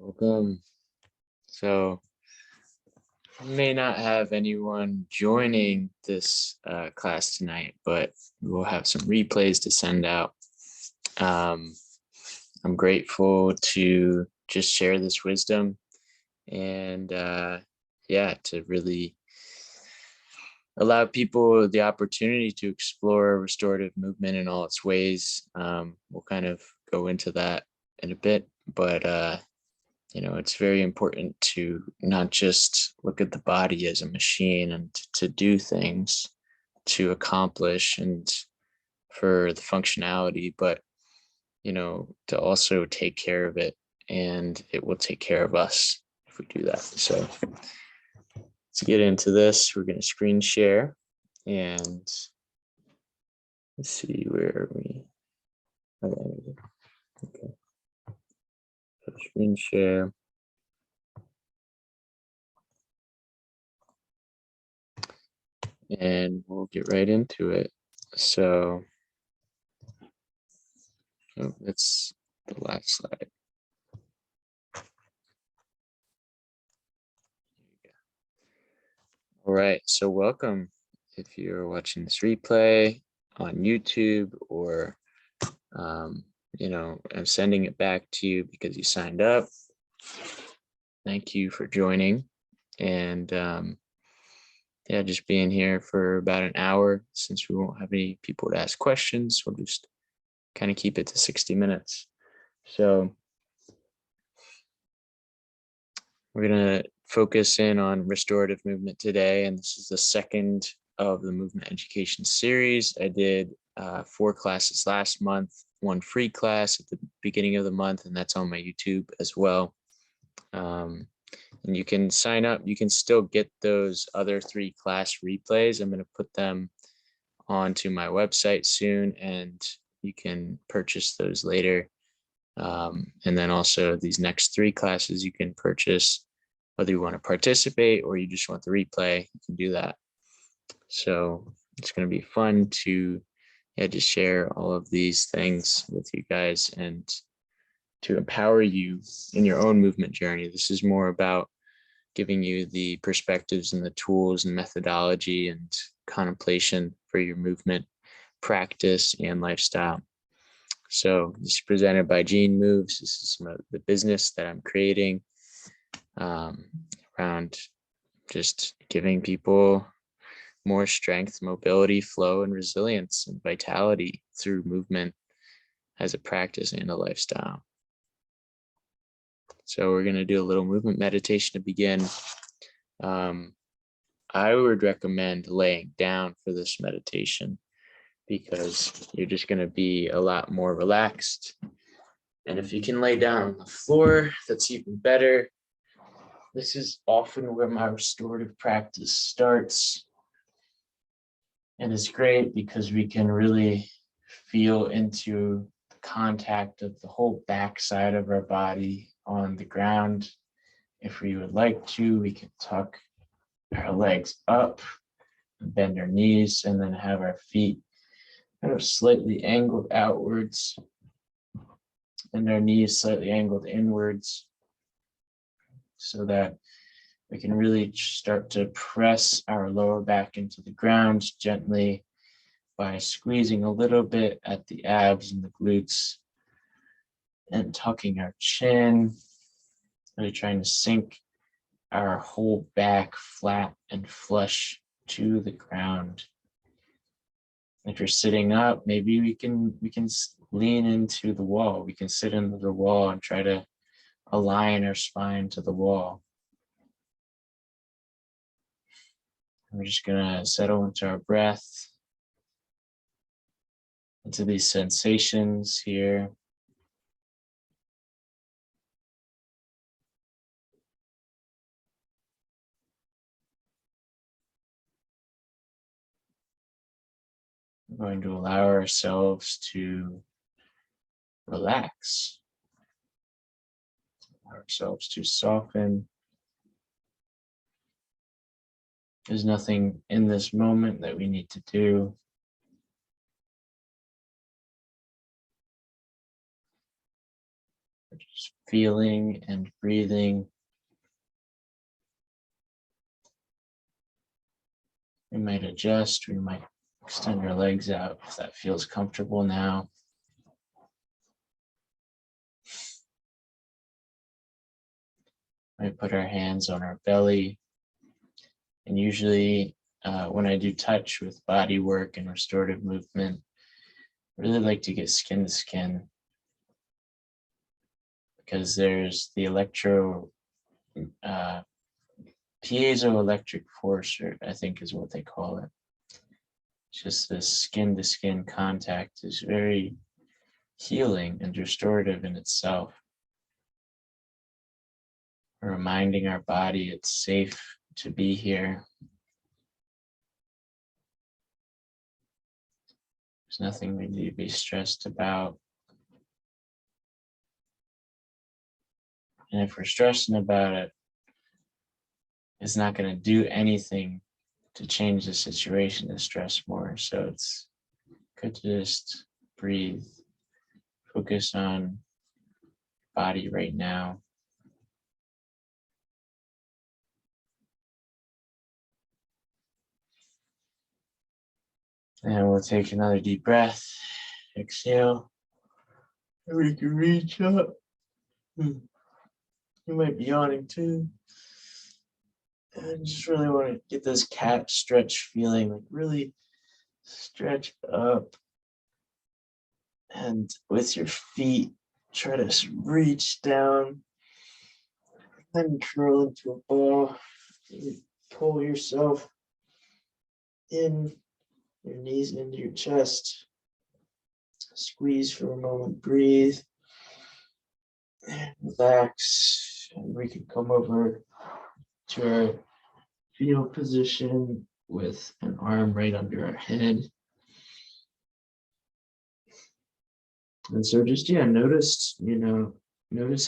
Welcome. So I may not have anyone joining this class tonight, but we'll have some replays to send out. I'm grateful to just share this wisdom and to really allow people the opportunity to explore restorative movement in all its ways. We'll kind of go into that in a bit, but it's very important to not just look at the body as a machine and to do things to accomplish and for the functionality, but, to also take care of it, and it will take care of us if we do that. So let's get into this. We're going to screen share and let's see where we. Okay. So screen share. And we'll get right into it. So that's the last slide. All right, so welcome. If you're watching this replay on YouTube or, I'm sending it back to you because you signed up. Thank you for joining. And just being here for about an hour, since we won't have any people to ask questions, we'll just kind of keep it to 60 minutes. So we're going to focus in on restorative movement today, and this is the second of the movement education series. I did 4 classes last month, 1 free class at the beginning of the month, and that's on my YouTube as well. And you can sign up. You can still get those other 3 class replays. I'm going to put them onto my website soon, and you can purchase those later. And then also these next 3 classes you can purchase, whether you want to participate or you just want the replay, you can do that. So it's going to be fun to just share all of these things with you guys and to empower you in your own movement journey. This is more about giving you the perspectives and the tools and methodology and contemplation for your movement practice and lifestyle. So this is presented by Gene Moves. This is some of the business that I'm creating around just giving people more strength, mobility, flow, and resilience and vitality through movement as a practice and a lifestyle. So we're going to do a little movement meditation to begin. I would recommend laying down for this meditation because you're just going to be a lot more relaxed. And if you can lay down on the floor, that's even better. This is often where my restorative practice starts. And it's great because we can really feel into the contact of the whole backside of our body on the ground. If we would like to, we can tuck our legs up and bend our knees and then have our feet kind of slightly angled outwards and our knees slightly angled inwards so that we can really start to press our lower back into the ground gently by squeezing a little bit at the abs and the glutes and tucking our chin, really trying to sink our whole back flat and flush to the ground. If you're sitting up, maybe we can lean into the wall. We can sit into the wall and try to align our spine to the wall. We're just gonna settle into our breath, into these sensations here. We're going to allow ourselves to relax, allow ourselves to soften. There's nothing in this moment that we need to do. Just feeling and breathing. We might adjust, we might extend our legs out if that feels comfortable now. We put our hands on our belly. And usually when I do touch with body work and restorative movement, I really like to get skin to skin, because there's the piezoelectric force, or I think is what they call it. It's just this skin to skin contact is very healing and restorative in itself. Reminding our body it's safe to be here. There's nothing we need to be stressed about. And if we're stressing about it, it's not going to do anything to change the situation to stress more. So it's good to just breathe, focus on body right now. And we'll take another deep breath. Exhale. And we can reach up. You might be yawning too. And just really want to get this cat stretch feeling, like really stretch up. And with your feet, try to reach down and curl into a ball. You pull yourself in, your knees into your chest. Squeeze for a moment, breathe, and relax. And we can come over to our fetal position with an arm right under our head. And so just, notice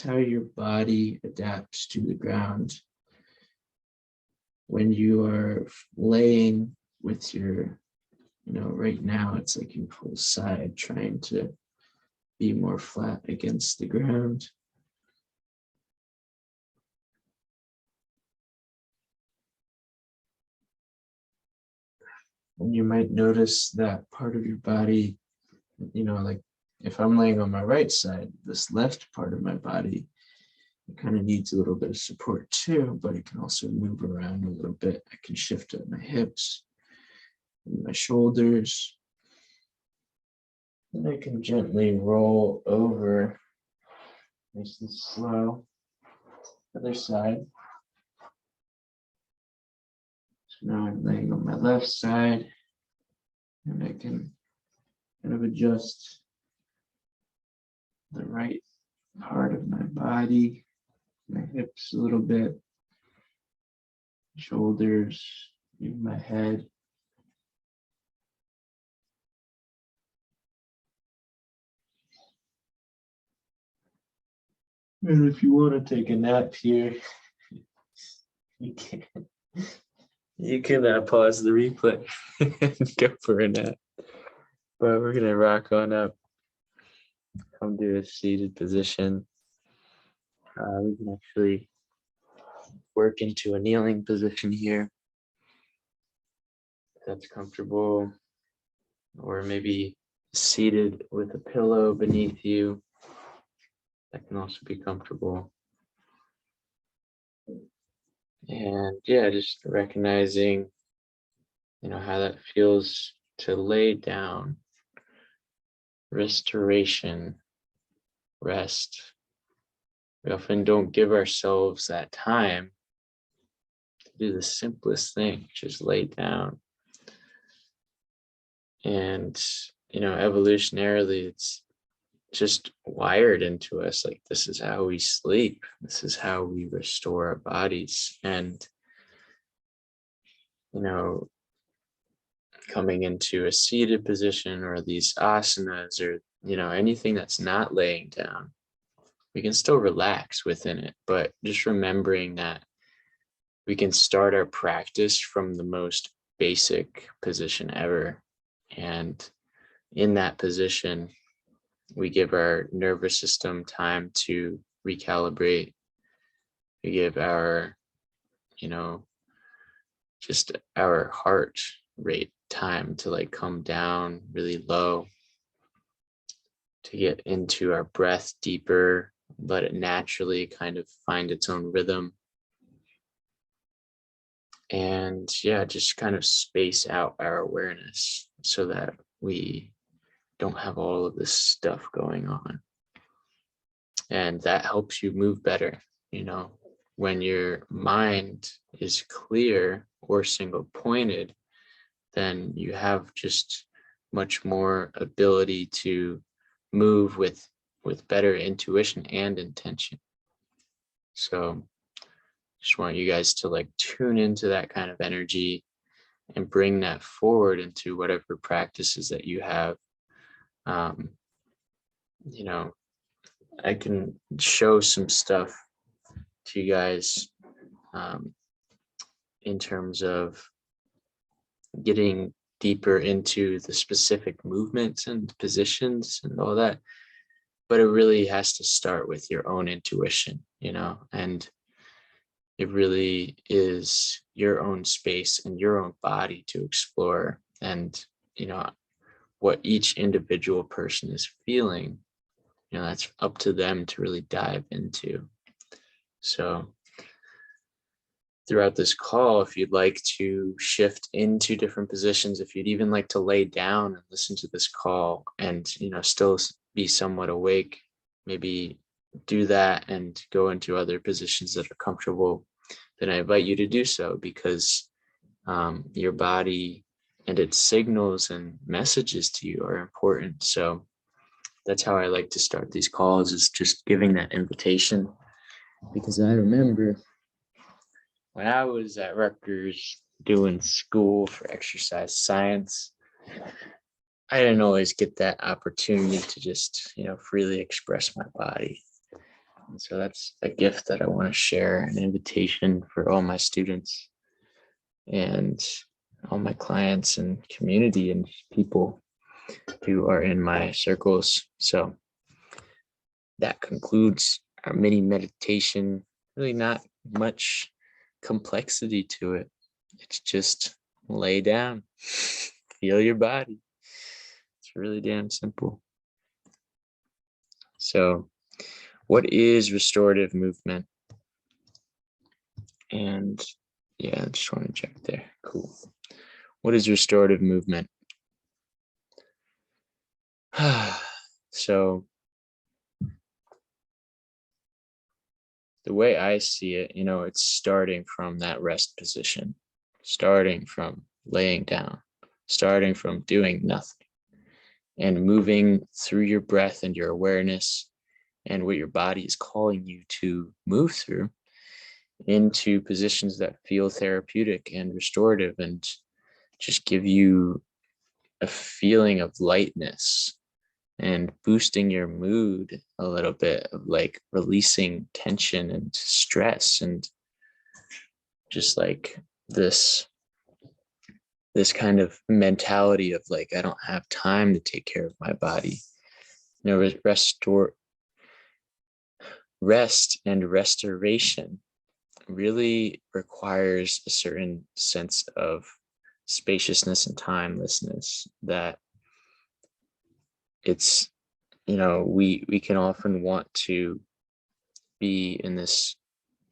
how your body adapts to the ground when you are laying with your, right now it's like your full side trying to be more flat against the ground. And you might notice that part of your body, like if I'm laying on my right side, this left part of my body, it kind of needs a little bit of support too, but it can also move around a little bit. I can shift up my hips and my shoulders. And I can gently roll over, nice and slow. Other side. So now I'm laying on my left side, and I can kind of adjust the right part of my body, my hips a little bit, shoulders, even my head. And if you want to take a nap here, you can pause the replay and go for a nap. But we're gonna rock on up. Come to a seated position. We can actually work into a kneeling position here. If that's comfortable, or maybe seated with a pillow beneath you. That can also be comfortable. And just recognizing, how that feels to lay down. Restoration, rest. We often don't give ourselves that time to do the simplest thing, just lay down. And, evolutionarily, it's just wired into us. Like, this is how we sleep. This is how we restore our bodies. And, coming into a seated position or these asanas or, anything that's not laying down, we can still relax within it, but just remembering that we can start our practice from the most basic position ever. And in that position, We give our nervous system time to recalibrate. We give our, just our heart rate time to like come down really low, to get into our breath deeper, let it naturally kind of find its own rhythm. And yeah, just kind of space out our awareness so that we don't have all of this stuff going on. And that helps you move better. When your mind is clear or single pointed, then you have just much more ability to move with better intuition and intention. So just want you guys to like tune into that kind of energy and bring that forward into whatever practices that you have. I can show some stuff to you guys in terms of getting deeper into the specific movements and positions and all that, but it really has to start with your own intuition, and it really is your own space and your own body to explore. And what each individual person is feeling, that's up to them to really dive into. So throughout this call, if you'd like to shift into different positions, if you'd even like to lay down and listen to this call and, still be somewhat awake, maybe do that and go into other positions that are comfortable, then I invite you to do so, because your body and its signals and messages to you are important. So that's how I like to start these calls, is just giving that invitation. Because I remember when I was at Rutgers doing school for exercise science, I didn't always get that opportunity to just, freely express my body. And so that's a gift that I want to share, an invitation for all my students and all my clients and community and people who are in my circles. So that concludes our mini meditation. Really not much complexity to it. It's just lay down, feel your body. It's really damn simple. So what is restorative movement? And yeah, I just want to check there. Cool. What is restorative movement? So the way I see it, it's starting from that rest position, starting from laying down, starting from doing nothing, and moving through your breath and your awareness and what your body is calling you to move through into positions that feel therapeutic and restorative and just give you a feeling of lightness and boosting your mood a little bit, of like releasing tension and stress, and just like this kind of mentality of like, I don't have time to take care of my body. Rest and restoration really requires a certain sense of spaciousness and timelessness, that it's, we can often want to be in this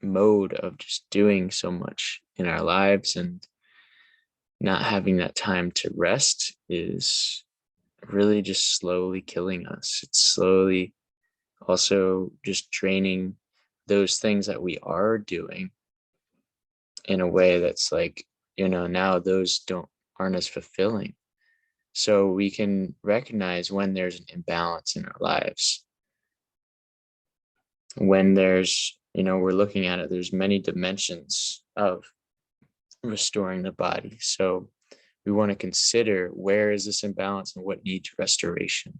mode of just doing so much in our lives, and not having that time to rest is really just slowly killing us. It's slowly also just draining those things that we are doing in a way that's like, now those aren't as fulfilling. So we can recognize when there's an imbalance in our lives. When there's, we're looking at it, there's many dimensions of restoring the body. So we want to consider, where is this imbalance and what needs restoration?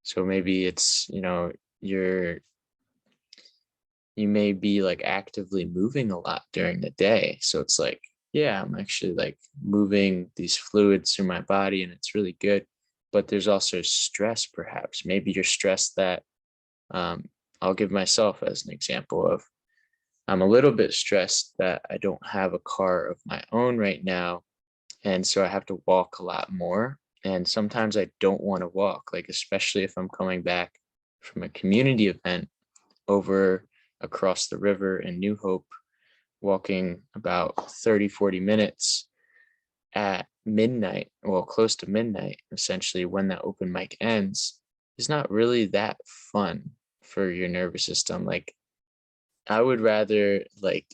So maybe it's, you may be like actively moving a lot during the day. So it's like, yeah, I'm actually like moving these fluids through my body and it's really good. but there's also stress, perhaps. Maybe you're stressed that, I'll give myself as an example of, I'm a little bit stressed that I don't have a car of my own right now. And so I have to walk a lot more. And sometimes I don't want to walk, like, especially if I'm coming back from a community event over across the river in New Hope, walking about 30, 40 minutes at midnight, well, close to midnight, essentially, when that open mic ends, is not really that fun for your nervous system. Like, I would rather, like,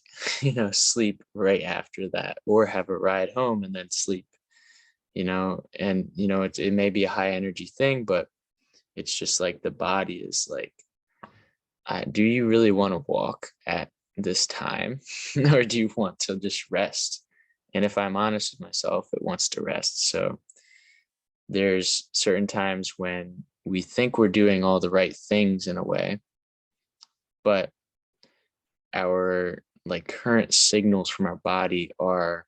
sleep right after that, or have a ride home and then sleep, and, it may be a high energy thing, but it's just like the body is like, do you really want to walk at this time or do you want to just rest? And if I'm honest with myself, it wants to rest. So there's certain times when we think we're doing all the right things in a way, but our like current signals from our body are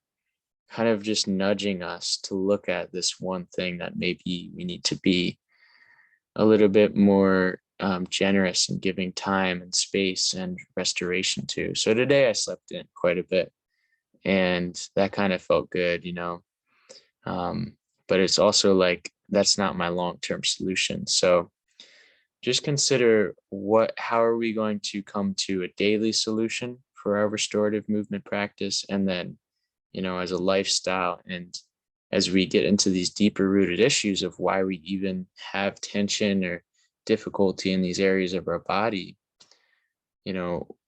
kind of just nudging us to look at this one thing that maybe we need to be a little bit more generous and giving time and space and restoration to. So today I slept in quite a bit, and that kind of felt good, but it's also like, that's not my long-term solution. So just consider, how are we going to come to a daily solution for our restorative movement practice, and then, as a lifestyle, and as we get into these deeper rooted issues of why we even have tension or difficulty in these areas of our body,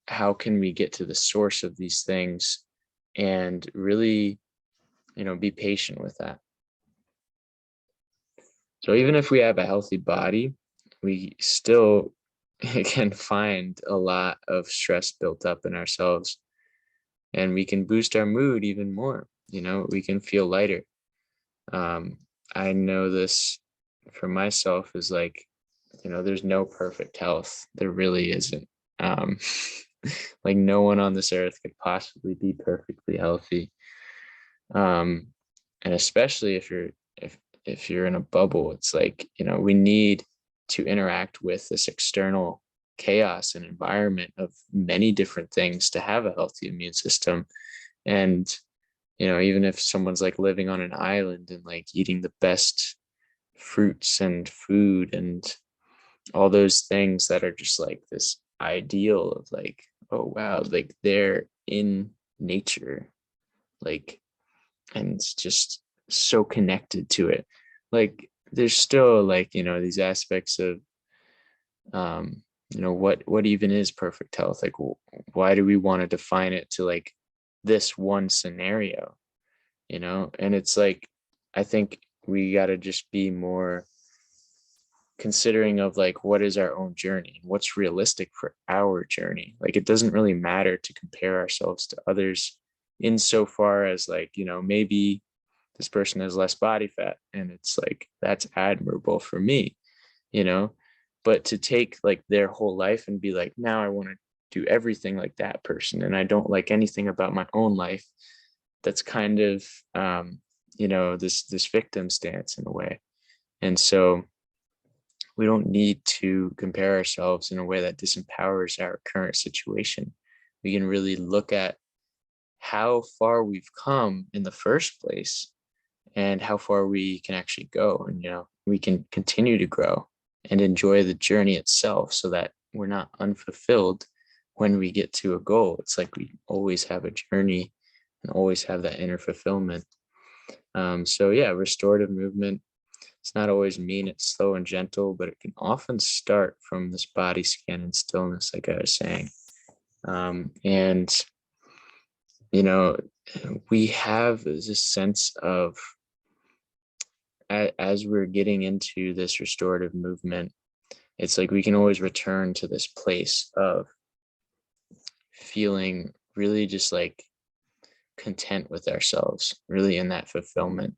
how can we get to the source of these things and really, be patient with that. So even if we have a healthy body, we still can find a lot of stress built up in ourselves, and we can boost our mood even more. We can feel lighter. I know this for myself is like, there's no perfect health. There really isn't. Like, no one on this earth could possibly be perfectly healthy. And especially if you're in a bubble, it's like, we need to interact with this external chaos and environment of many different things to have a healthy immune system. And, even if someone's like living on an island and like eating the best fruits and food and all those things that are just like this ideal of like, oh wow, like they're in nature, like, and it's just so connected to it. Like, there's still like, these aspects of, what even is perfect health? Like, why do we want to define it to like this one scenario? And it's like, I think we got to just be more considering of like, what is our own journey, what's realistic for our journey. Like, it doesn't really matter to compare ourselves to others insofar as like, maybe this person has less body fat, and it's like, that's admirable for me, but to take like their whole life and be like, now I want to do everything like that person, and I don't like anything about my own life, that's kind of this victim stance in a way. And so we don't need to compare ourselves in a way that disempowers our current situation. We can really look at how far we've come in the first place and how far we can actually go. And, we can continue to grow and enjoy the journey itself, so that we're not unfulfilled when we get to a goal. It's like we always have a journey and always have that inner fulfillment. So yeah, restorative movement, it's not always mean, it's slow and gentle, but it can often start from this body scan and stillness, like I was saying. And, we have this sense of, as we're getting into this restorative movement, it's like we can always return to this place of feeling really just like content with ourselves, really in that fulfillment.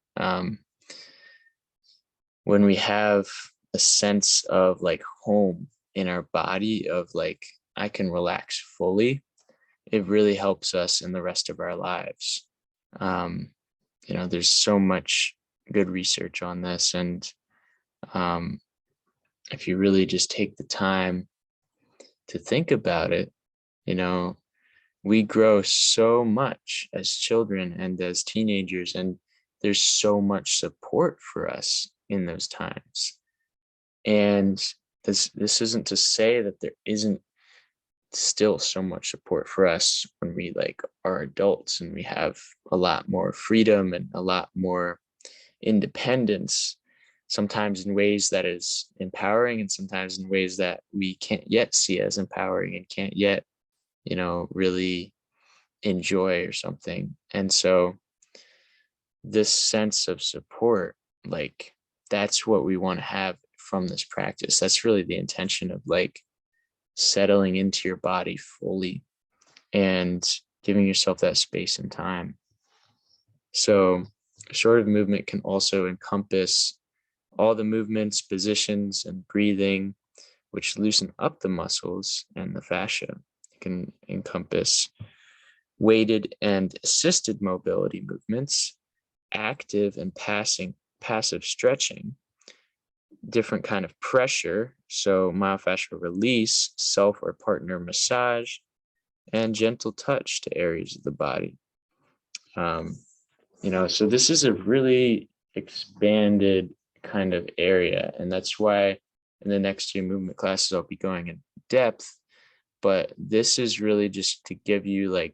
When we have a sense of like home in our body, of like, I can relax fully, it really helps us in the rest of our lives. There's so much good research on this, and If you really just take the time to think about it, we grow so much as children and as teenagers, and there's so much support for us in those times. And this isn't to say that there isn't still so much support for us when we are adults and we have a lot more freedom and a lot more independence, sometimes in ways that is empowering and sometimes in ways that we can't yet see as empowering and can't yet really enjoy or something. And so this sense of support, that's what we want to have from this practice. That's really the intention of settling into your body fully and giving yourself that space and time. So restorative movement can also encompass all the movements, positions, and breathing, which loosen up the muscles and the fascia. It can encompass weighted and assisted mobility movements, active and passive stretching, different kind of pressure, so myofascial release, self or partner massage, and gentle touch to areas of the body. So this is a really expanded kind of area, and that's why in the next few movement classes I'll be going in depth, but this is really just to give you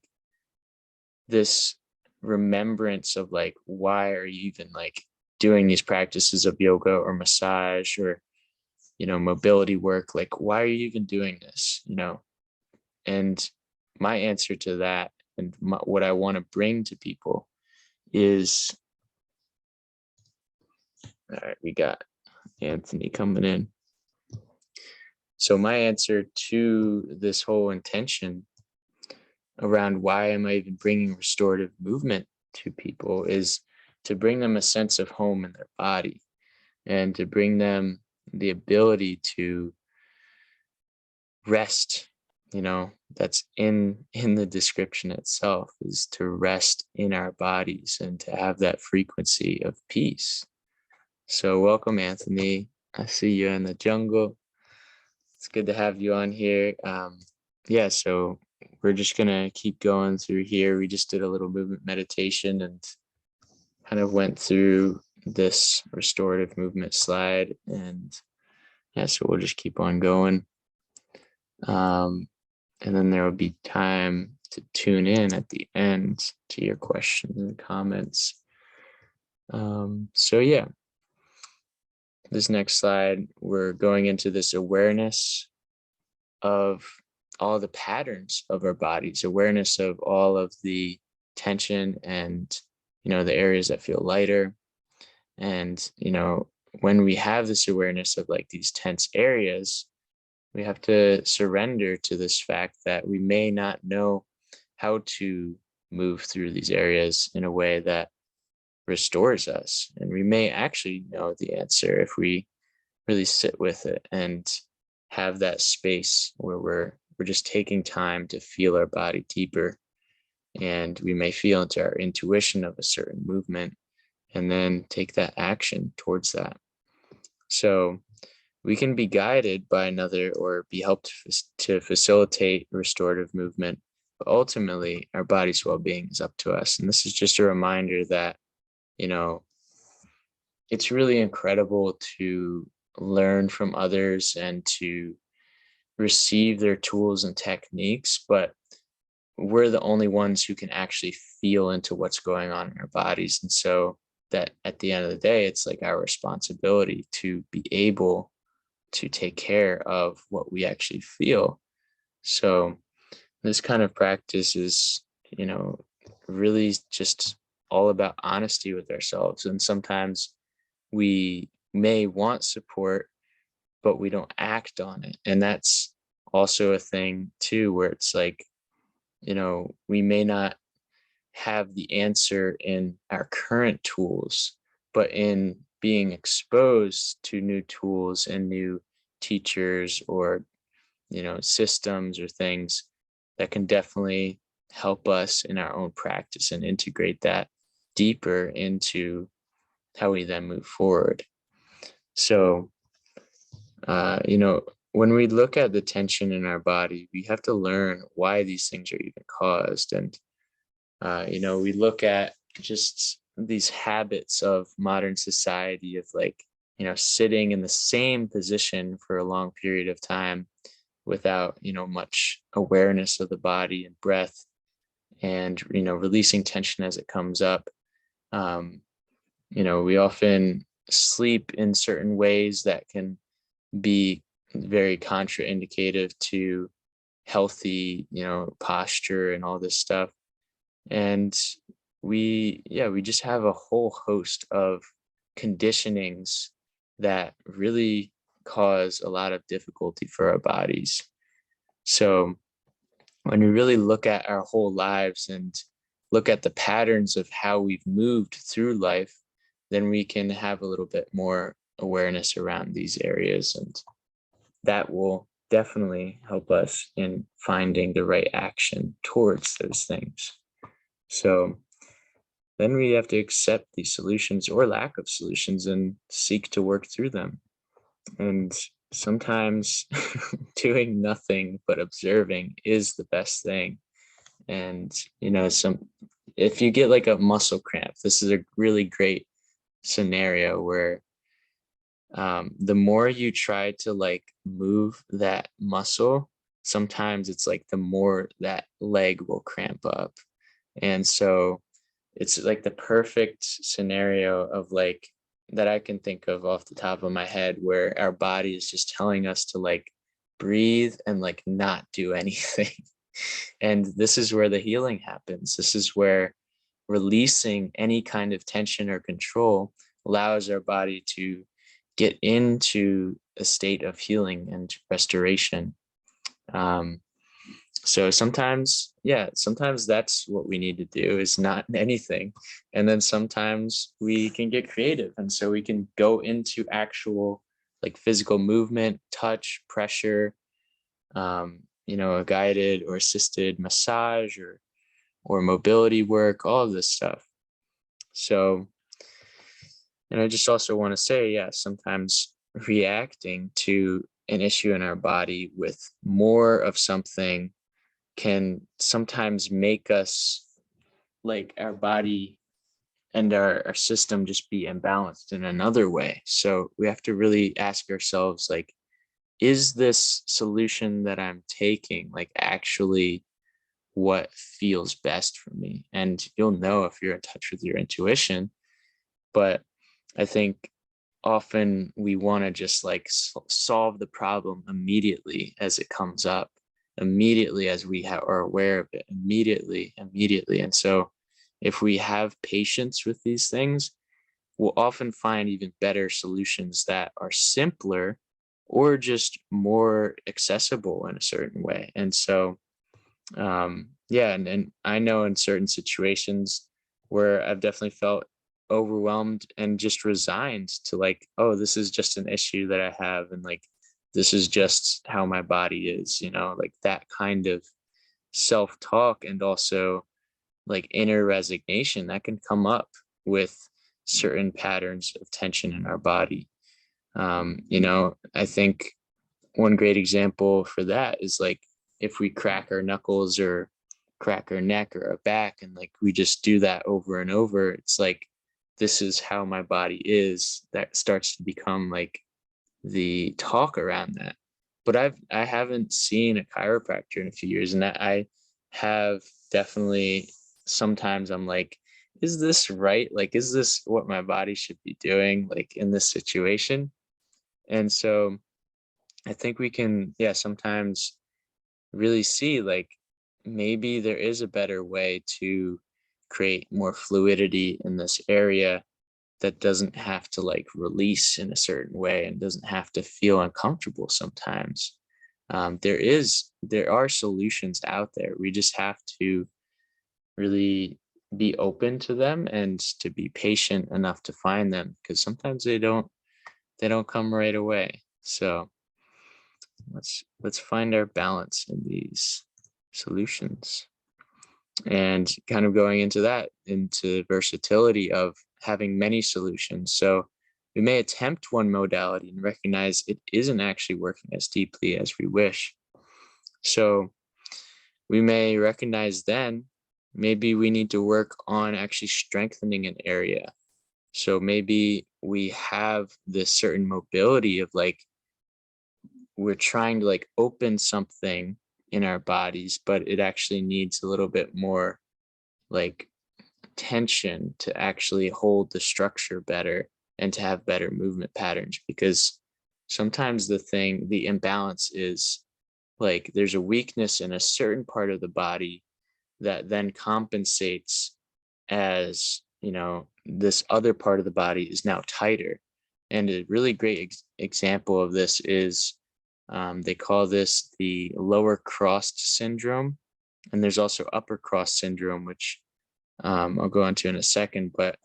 this remembrance of why are you even doing these practices of yoga or massage or mobility work. Why are you even doing this? And my answer to that and what I want to bring to people is, all right, we got Anthony coming in. So my answer to this whole intention around why am I even bringing restorative movement to people is to bring them a sense of home in their body and to bring them the ability to rest. That's in the description itself, is to rest in our bodies and to have that frequency of peace. So welcome, Anthony. I see you in the jungle. It's good to have you on here. So we're just gonna keep going through here. We just did a little movement meditation and kind of went through this restorative movement slide, and so we'll just keep on going. And then there will be time to tune in at the end to your questions and comments. This next slide, we're going into this awareness of all the patterns of our bodies, awareness of all of the tension and, the areas that feel lighter. And, when we have this awareness of these tense areas, we have to surrender to this fact that we may not know how to move through these areas in a way that restores us. And we may actually know the answer if we really sit with it and have that space where we're just taking time to feel our body deeper. And we may feel into our intuition of a certain movement and then take that action towards that. So we can be guided by another or be helped to facilitate restorative movement, but ultimately our body's well-being is up to us. And this is just a reminder that, it's really incredible to learn from others and to receive their tools and techniques, but we're the only ones who can actually feel into what's going on in our bodies. And so that at the end of the day, it's our responsibility to be able to take care of what we actually feel. So this kind of practice is, really just all about honesty with ourselves. And sometimes we may want support, but we don't act on it. And that's also a thing too, where it's we may not have the answer in our current tools, but in being exposed to new tools and new teachers or, systems or things that can definitely help us in our own practice and integrate that deeper into how we then move forward. So, when we look at the tension in our body, we have to learn why these things are even caused. And, we look at just these habits of modern society of like, sitting in the same position for a long period of time without, much awareness of the body and breath, and, releasing tension as it comes up. Um, we often sleep in certain ways that can be very contraindicative to healthy, posture and all this stuff. And we just have a whole host of conditionings that really cause a lot of difficulty for our bodies. So when we really look at our whole lives and look at the patterns of how we've moved through life, then we can have a little bit more awareness around these areas. And that will definitely help us in finding the right action towards those things. So then we have to accept these solutions or lack of solutions and seek to work through them. And sometimes doing nothing but observing is the best thing. And, if you get like a muscle cramp, this is a really great scenario where the more you try to like move that muscle, sometimes it's like the more that leg will cramp up. And so it's like the perfect scenario of like that I can think of off the top of my head, where our body is just telling us to like breathe and like not do anything. And this is where the healing happens. This is where releasing any kind of tension or control allows our body to get into a state of healing and restoration. So sometimes that's what we need to do, is not anything. And then sometimes we can get creative. And so we can go into actual like physical movement, touch, pressure, a guided or assisted massage or mobility work, all of this stuff. So, and I just also want to say, sometimes reacting to an issue in our body with more of something can sometimes make us like our body and our system just be imbalanced in another way. So we have to really ask ourselves, like, is this solution that I'm taking like actually what feels best for me? And you'll know if you're in touch with your intuition. But I think often we want to just like solve the problem immediately as it comes up, immediately as we are aware of it, immediately. And so if we have patience with these things, we'll often find even better solutions that are simpler or just more accessible in a certain way. And so, and I know in certain situations where I've definitely felt overwhelmed and just resigned to like, oh, this is just an issue that I have. And like, this is just how my body is, like that kind of self-talk, and also like inner resignation that can come up with certain patterns of tension in our body. I think one great example for that is like if we crack our knuckles or crack our neck or our back, and like we just do that over and over, it's like, this is how my body is, that starts to become like the talk around that. But I haven't seen a chiropractor in a few years, and I have definitely, sometimes I'm like, is this right? Like, is this what my body should be doing like in this situation? And so I think we can, sometimes really see like maybe there is a better way to create more fluidity in this area that doesn't have to like release in a certain way and doesn't have to feel uncomfortable sometimes. There are solutions out there. We just have to really be open to them and to be patient enough to find them, because sometimes they don't come right away. So let's find our balance in these solutions. And kind of going into versatility of having many solutions. So we may attempt one modality and recognize it isn't actually working as deeply as we wish. So we may recognize then maybe we need to work on actually strengthening an area. So maybe we have this certain mobility of like, we're trying to like open something in our bodies, but it actually needs a little bit more like tension to actually hold the structure better and to have better movement patterns. Because sometimes the imbalance is like there's a weakness in a certain part of the body that then compensates as, this other part of the body is now tighter. And a really great example of this is they call this the lower crossed syndrome. And there's also upper cross syndrome, which I'll go into in a second. But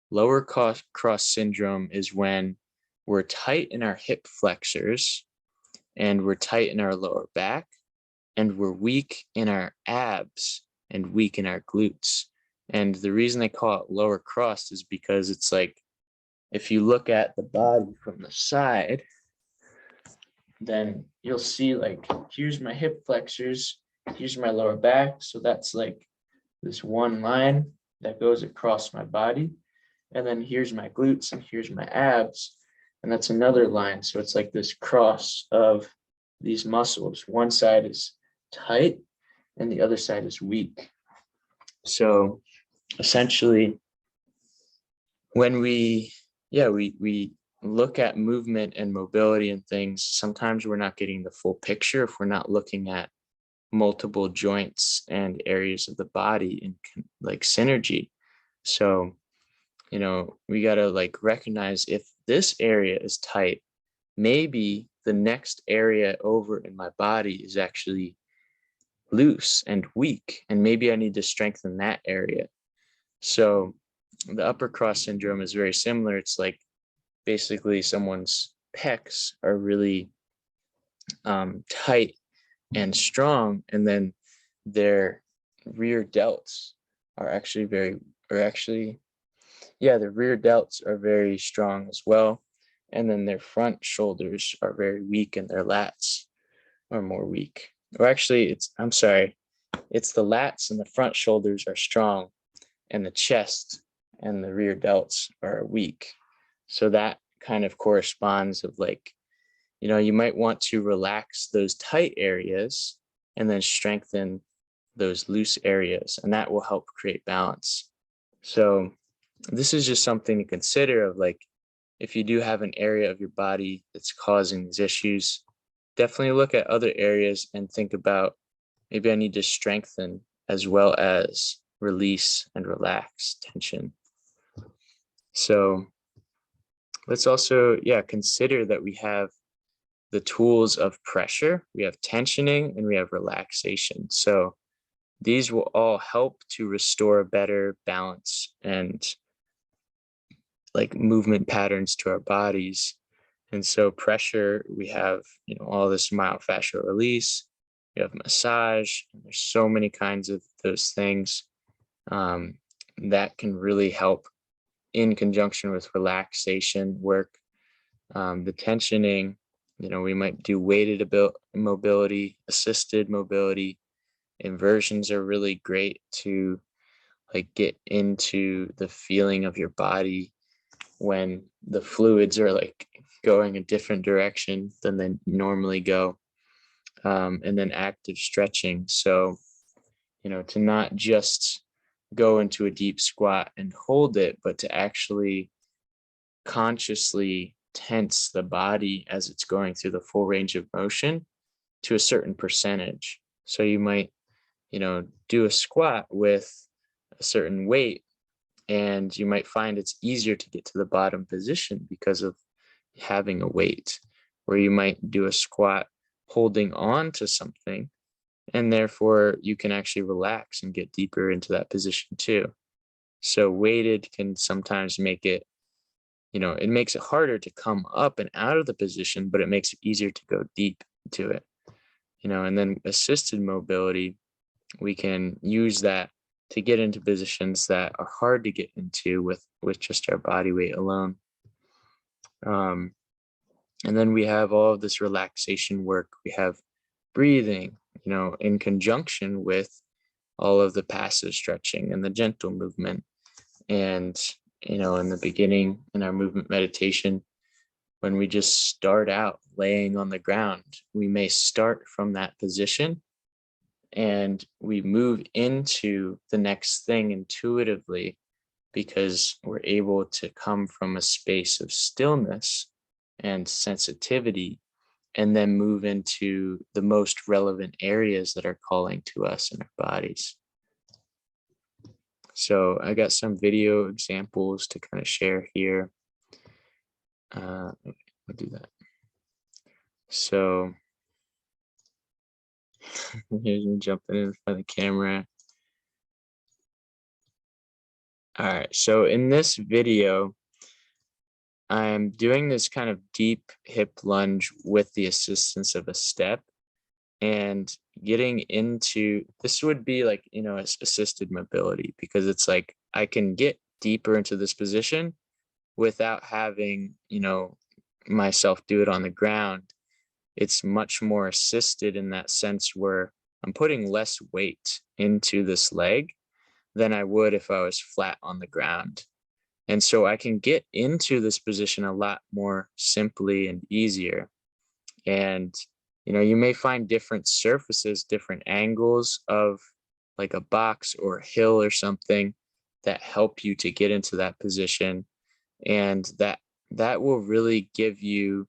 lower cross syndrome is when we're tight in our hip flexors and we're tight in our lower back and we're weak in our abs and weak in our glutes. And the reason they call it lower crossed is because it's like, if you look at the body from the side, then you'll see like, here's my hip flexors, here's my lower back. So that's like this one line that goes across my body. And then here's my glutes and here's my abs. And that's another line. So it's like this cross of these muscles. One side is tight and the other side is weak. So essentially, when we look at movement and mobility and things, sometimes we're not getting the full picture if we're not looking at multiple joints and areas of the body in like synergy. So, we got to like recognize if this area is tight, maybe the next area over in my body is actually loose and weak, and maybe I need to strengthen that area. So the upper cross syndrome is very similar. It's like basically someone's pecs are really tight and strong, and then their rear delts are actually the rear delts are very strong as well. And then their front shoulders are very weak and their lats are more weak. Or actually, it's the lats and the front shoulders are strong and the chest and the rear delts are weak. So that kind of corresponds of like, you might want to relax those tight areas and then strengthen those loose areas, and that will help create balance. So this is just something to consider of like, if you do have an area of your body that's causing these issues, definitely look at other areas and think about, maybe I need to strengthen as well as release and relax tension. So let's also, consider that we have the tools of pressure, we have tensioning, and we have relaxation. So these will all help to restore better balance and like movement patterns to our bodies. And so pressure, we have, all this myofascial release, we have massage, and there's so many kinds of those things that can really help in conjunction with relaxation work. The tensioning, we might do weighted mobility, assisted mobility. Inversions are really great to like get into the feeling of your body when the fluids are like going a different direction than they normally go. And then active stretching. So, to not just go into a deep squat and hold it, but to actually consciously tense the body as it's going through the full range of motion to a certain percentage. So you might, do a squat with a certain weight, and you might find it's easier to get to the bottom position because of having a weight, or you might do a squat holding on to something, and therefore you can actually relax and get deeper into that position too. So weighted can sometimes make it, it makes it harder to come up and out of the position, but it makes it easier to go deep into it. And then assisted mobility, we can use that to get into positions that are hard to get into with just our body weight alone. And then we have all of this relaxation work. We have breathing, in conjunction with all of the passive stretching and the gentle movement. And, in the beginning, in our movement meditation, when we just start out laying on the ground, we may start from that position and we move into the next thing intuitively because we're able to come from a space of stillness and sensitivity and then move into the most relevant areas that are calling to us in our bodies. So I got some video examples to kind of share here. I'll do that. So here's me jumping in front of the camera. All right, so in this video, I'm doing this kind of deep hip lunge with the assistance of a step and getting into, this would be like, assisted mobility, because it's like I can get deeper into this position without having, myself do it on the ground. It's much more assisted in that sense where I'm putting less weight into this leg than I would if I was flat on the ground. And so I can get into this position a lot more simply and easier. And, you may find different surfaces, different angles of like a box or a hill or something that help you to get into that position. And that will really give you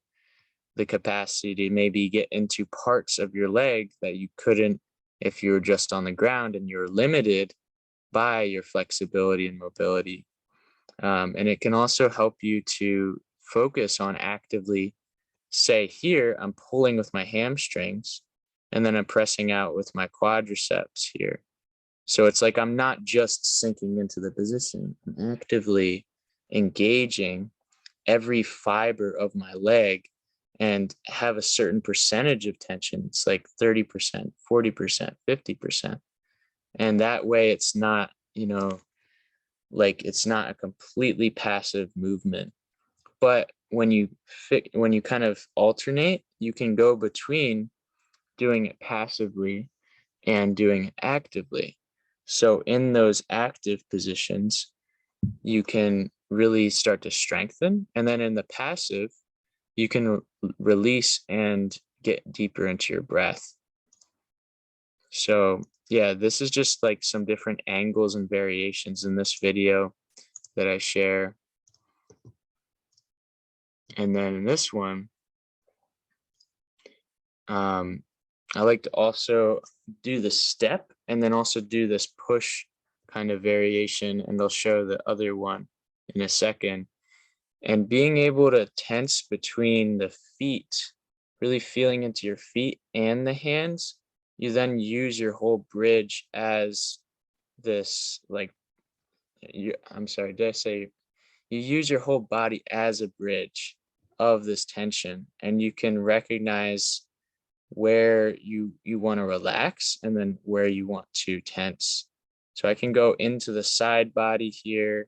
the capacity to maybe get into parts of your leg that you couldn't if you were just on the ground and you're limited by your flexibility and mobility. And it can also help you to focus on actively, say here, I'm pulling with my hamstrings and then I'm pressing out with my quadriceps here. So it's like I'm not just sinking into the position, I'm actively engaging every fiber of my leg and have a certain percentage of tension. It's like 30%, 40%, 50%. And that way it's not, like it's not a completely passive movement. But when you kind of alternate, you can go between doing it passively and doing it actively. So in those active positions, you can really start to strengthen. And then in the passive, you can release and get deeper into your breath. So yeah, this is just like some different angles and variations in this video that I share. And then in this one, I like to also do the step and then also do this push kind of variation, and I'll show the other one in a second. And being able to tense between the feet, really feeling into your feet and the hands, you then use your whole bridge as this, like, I'm sorry, did I say, you use your whole body as a bridge of this tension, and you can recognize where you want to relax and then where you want to tense. So I can go into the side body here.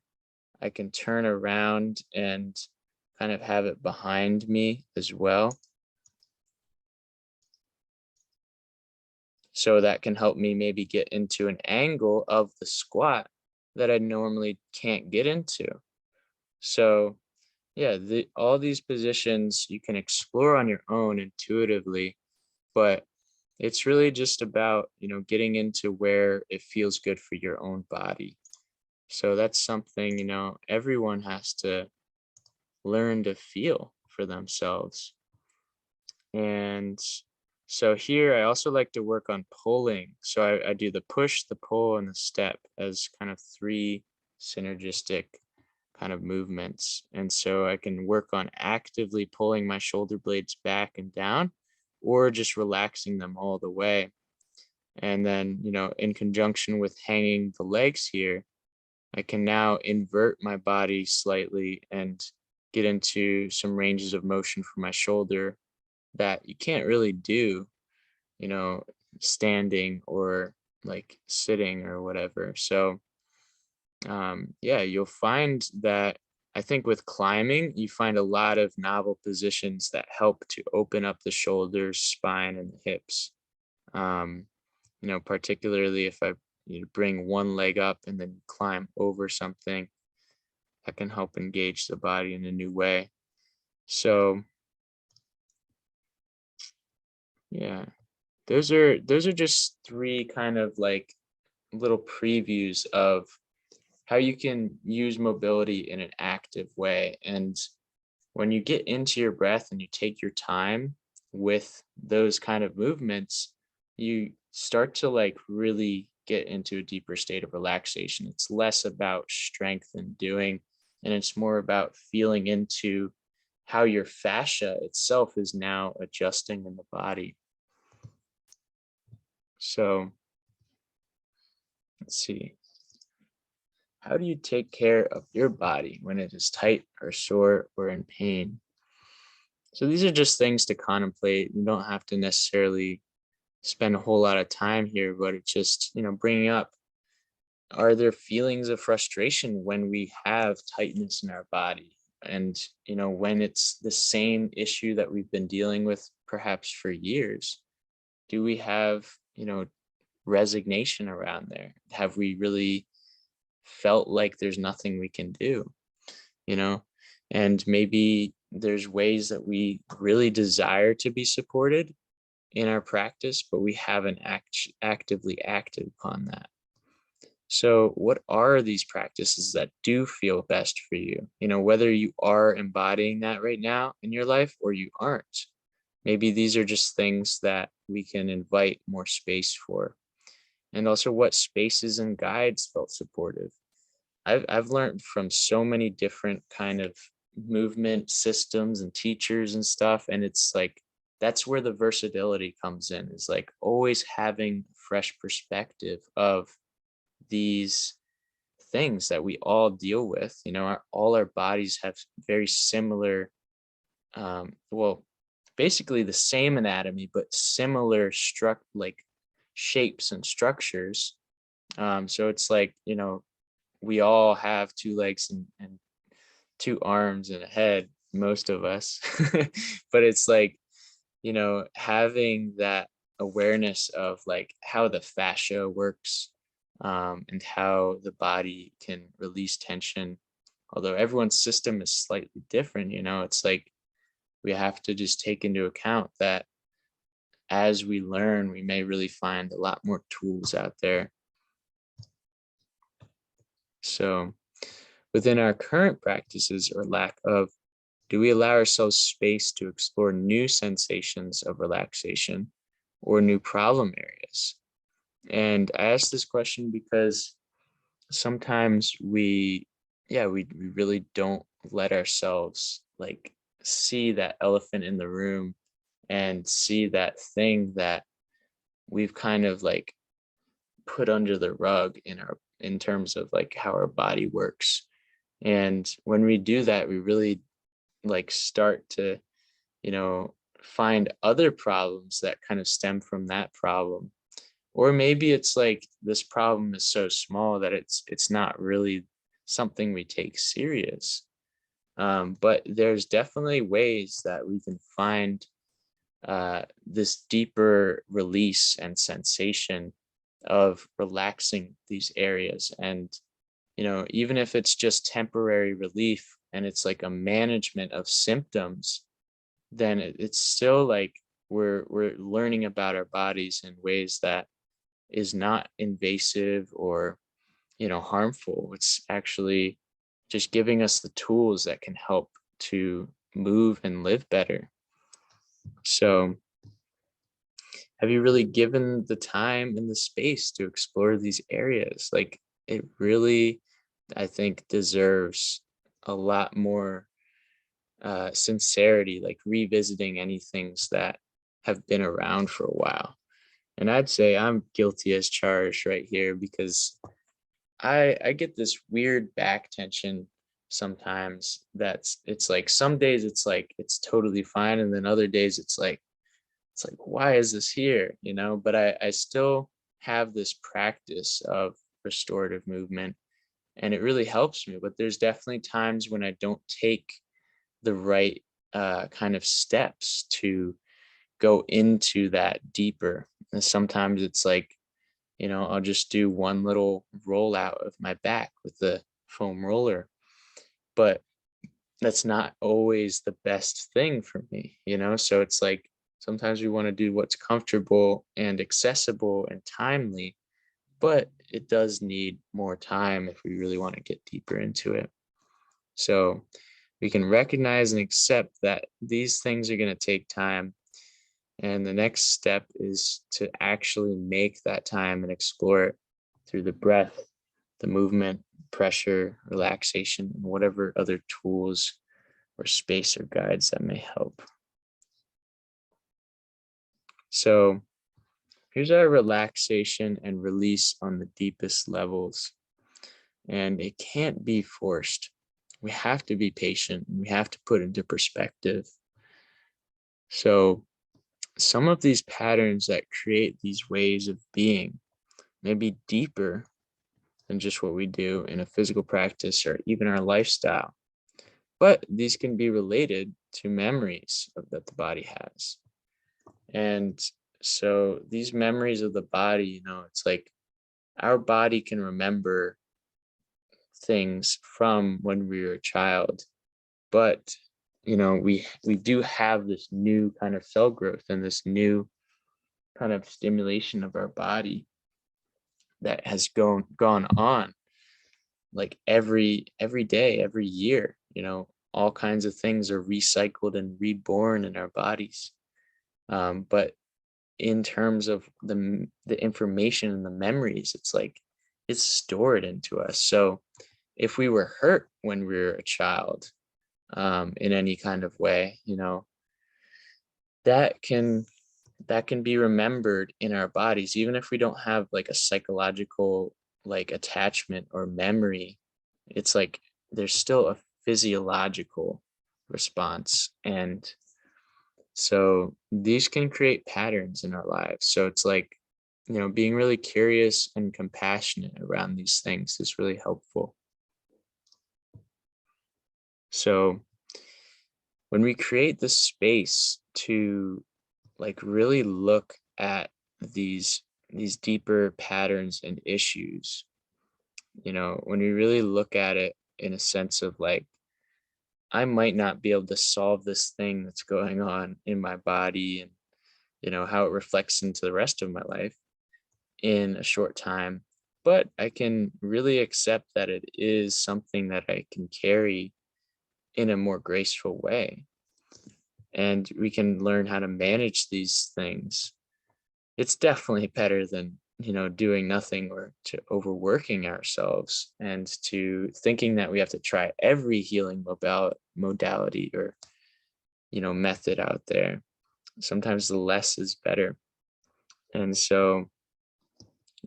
I can turn around and kind of have it behind me as well. So that can help me maybe get into an angle of the squat that I normally can't get into. So yeah, all these positions you can explore on your own intuitively, but it's really just about, getting into where it feels good for your own body. So that's something, everyone has to learn to feel for themselves. And so here I also like to work on pulling. So I do the push, the pull, and the step as kind of 3 synergistic kind of movements. And so I can work on actively pulling my shoulder blades back and down, or just relaxing them all the way. And then, in conjunction with hanging the legs here, I can now invert my body slightly and get into some ranges of motion for my shoulder that you can't really do, standing or like sitting or whatever. So, yeah, you'll find that I think with climbing, you find a lot of novel positions that help to open up the shoulders, spine, and the hips. Um, particularly if bring one leg up and then climb over something, that can help engage the body in a new way. So yeah, those are just three kind of like little previews of how you can use mobility in an active way. And when you get into your breath and you take your time with those kind of movements, you start to like really get into a deeper state of relaxation. It's less about strength and doing, and it's more about feeling into how your fascia itself is now adjusting in the body. So let's see. How do you take care of your body when it is tight or sore or in pain? So these are just things to contemplate. You don't have to necessarily spend a whole lot of time here, but it's just, bringing up, are there feelings of frustration when we have tightness in our body? And, when it's the same issue that we've been dealing with perhaps for years, do we have, resignation around there? Have we really felt like there's nothing we can do, you know? And maybe there's ways that we really desire to be supported in our practice, but we haven't actively acted upon that. So, what are these practices that do feel best for you? Whether you are embodying that right now in your life or you aren't. Maybe these are just things that we can invite more space for. And also, what spaces and guides felt supportive? I've learned from so many different kind of movement systems and teachers and stuff, and it's like that's where the versatility comes in. Is like always having fresh perspective of these things that we all deal with. All our bodies have very similar, well, basically the same anatomy, but similar like shapes and structures. So it's like, we all have two legs and two arms and a head, most of us. But it's like, having that awareness of like how the fascia works, and how the body can release tension. Although everyone's system is slightly different, it's like we have to just take into account that as we learn, we may really find a lot more tools out there. So within our current practices or lack of, do we allow ourselves space to explore new sensations of relaxation or new problem areas? And I ask this question because sometimes we really don't let ourselves like see that elephant in the room and see that thing that we've kind of like put under the rug in terms of like how our body works. And when we do that, we really like start to, find other problems that kind of stem from that problem. Or maybe it's like this problem is so small that it's not really something we take serious. But there's definitely ways that we can find this deeper release and sensation of relaxing these areas. And, even if it's just temporary relief and it's like a management of symptoms, then it's still like we're learning about our bodies in ways that is not invasive or, harmful. It's actually just giving us the tools that can help to move and live better. So have you really given the time and the space to explore these areas? Like it really, I think, deserves a lot more sincerity, like revisiting any things that have been around for a while. And I'd say I'm guilty as charged right here because I get this weird back tension sometimes it's like some days it's like it's totally fine, and then other days it's like why is this here, but I still have this practice of restorative movement, and it really helps me. But there's definitely times when I don't take the right kind of steps to go into that deeper. And sometimes it's like, I'll just do one little rollout of my back with the foam roller, but that's not always the best thing for me. So it's like sometimes we want to do what's comfortable and accessible and timely, but it does need more time if we really want to get deeper into it. So we can recognize and accept that these things are going to take time. And the next step is to actually make that time and explore it through the breath, the movement, pressure, relaxation, and whatever other tools or space or guides that may help. So here's our relaxation and release on the deepest levels. And it can't be forced. We have to be patient. We have to put into perspective. So some of these patterns that create these ways of being may be deeper than just what we do in a physical practice or even our lifestyle. But these can be related to memories that the body has. And so these memories of the body, it's like our body can remember things from when we were a child, but we do have this new kind of cell growth and this new kind of stimulation of our body that has gone on like every day, every year. All kinds of things are recycled and reborn in our bodies. But in terms of the information and the memories, it's like it's stored into us. So if we were hurt when we were a child, in any kind of way, that can be remembered in our bodies, even if we don't have like a psychological like attachment or memory. It's like there's still a physiological response, and so these can create patterns in our lives. So it's like, being really curious and compassionate around these things is really helpful. So when we create the space to like really look at these deeper patterns and issues, when we really look at it in a sense of like, I might not be able to solve this thing that's going on in my body and how it reflects into the rest of my life in a short time, but I can really accept that it is something that I can carry in a more graceful way. And we can learn how to manage these things. It's definitely better than, doing nothing or to overworking ourselves and to thinking that we have to try every healing modality or, method out there. Sometimes the less is better. And so,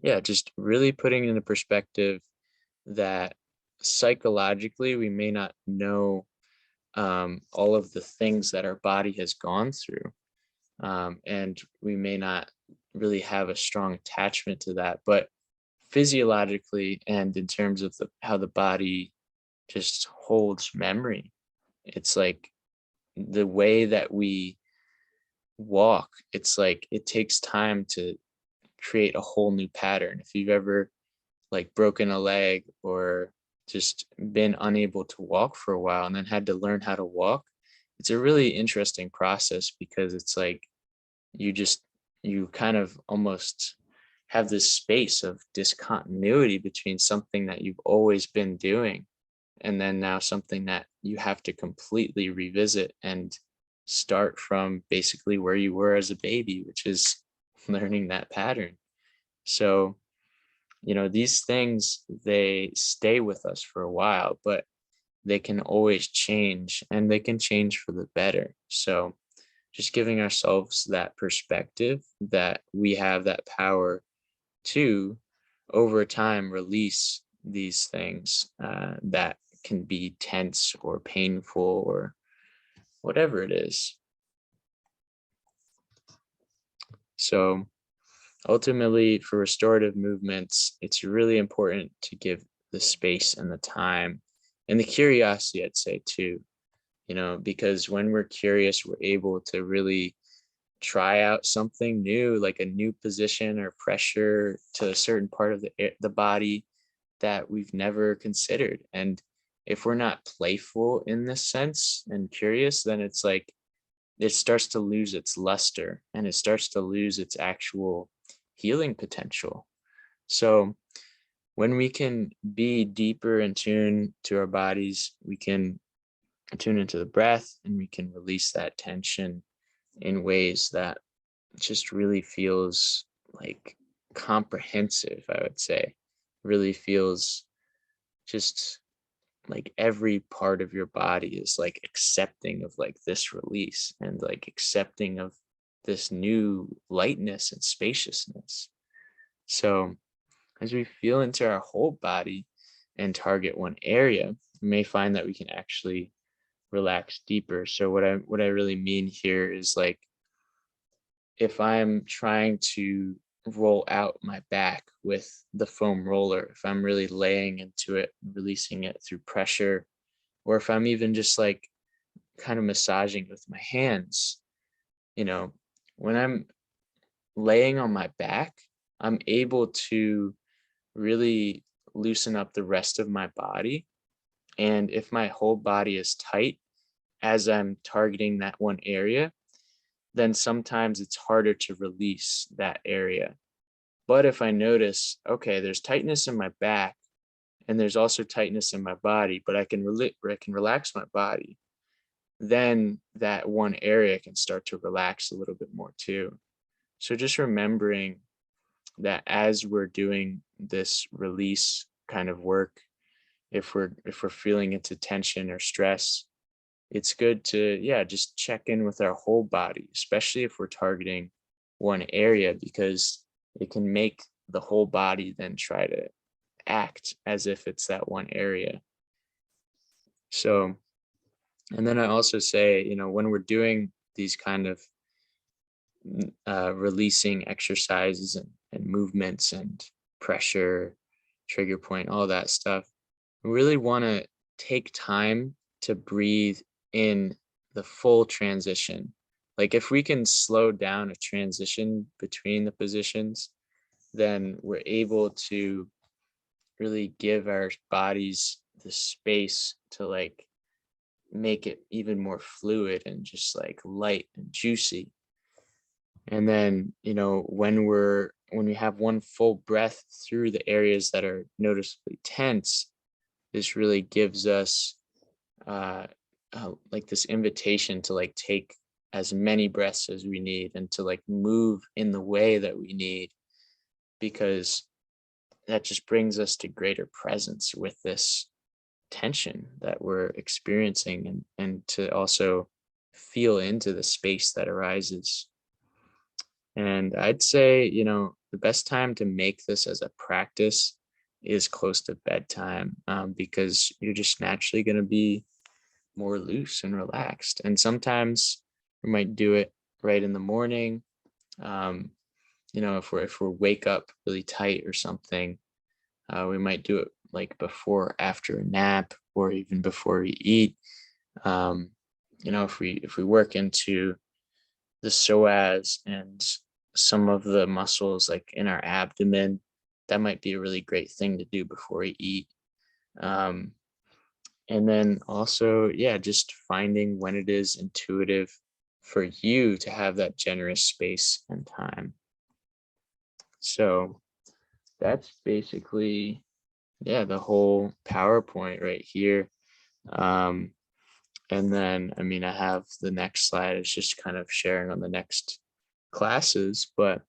yeah, just really putting into perspective that psychologically we may not know all of the things that our body has gone through. And we may not really have a strong attachment to that, but physiologically and in terms of how the body just holds memory, it's like the way that we walk, it's like it takes time to create a whole new pattern. If you've ever like broken a leg or just been unable to walk for a while and then had to learn how to walk, it's a really interesting process because it's like you kind of almost have this space of discontinuity between something that you've always been doing and then now something that you have to completely revisit and start from basically where you were as a baby, which is learning that pattern. So these things, they stay with us for a while, but they can always change and they can change for the better. So just giving ourselves that perspective that we have that power to, over time, release these things that can be tense or painful or whatever it is. So ultimately, for restorative movements, it's really important to give the space and the time and the curiosity, I'd say too, because when we're curious, we're able to really try out something new, like a new position or pressure to a certain part of the body that we've never considered. And if we're not playful in this sense and curious, then it's like it starts to lose its luster and it starts to lose its actual healing potential. So when we can be deeper in tune to our bodies, we can tune into the breath and we can release that tension in ways that just really feels like comprehensive, I would say. Really feels just like every part of your body is like accepting of like this release and like accepting of this new lightness and spaciousness. So as we feel into our whole body and target one area, we may find that we can actually relax deeper. So what I really mean here is like if I'm trying to roll out my back with the foam roller, if I'm really laying into it, releasing it through pressure, or if I'm even just like kind of massaging with my hands, when I'm laying on my back, I'm able to really loosen up the rest of my body. And if my whole body is tight as I'm targeting that one area, then sometimes it's harder to release that area. But if I notice, okay, there's tightness in my back and there's also tightness in my body, but I can relax my body, then that one area can start to relax a little bit more too. So just remembering that as we're doing this release kind of work, if we're feeling into tension or stress, it's good to just check in with our whole body, especially if we're targeting one area, because it can make the whole body then try to act as if it's that one area. So, and then I also say, when we're doing these kind of releasing exercises and movements and pressure, trigger point, all that stuff, we really want to take time to breathe in the full transition. Like if we can slow down a transition between the positions, then we're able to really give our bodies the space to like make it even more fluid and just like light and juicy. And then, when we have one full breath through the areas that are noticeably tense, this really gives us like this invitation to like take as many breaths as we need and to like move in the way that we need, because that just brings us to greater presence with this tension that we're experiencing, and to also feel into the space that arises. And I'd say, the best time to make this as a practice is close to bedtime, because you're just naturally going to be more loose and relaxed. And sometimes we might do it right in the morning. If we wake up really tight or something, we might do it like before or after a nap, or even before we eat. If we work into the psoas and some of the muscles like in our abdomen, that might be a really great thing to do before we eat. And then also, just finding when it is intuitive for you to have that generous space and time. So that's basically, the whole PowerPoint right here. And then, I have the next slide. It's just kind of sharing on the next classes. But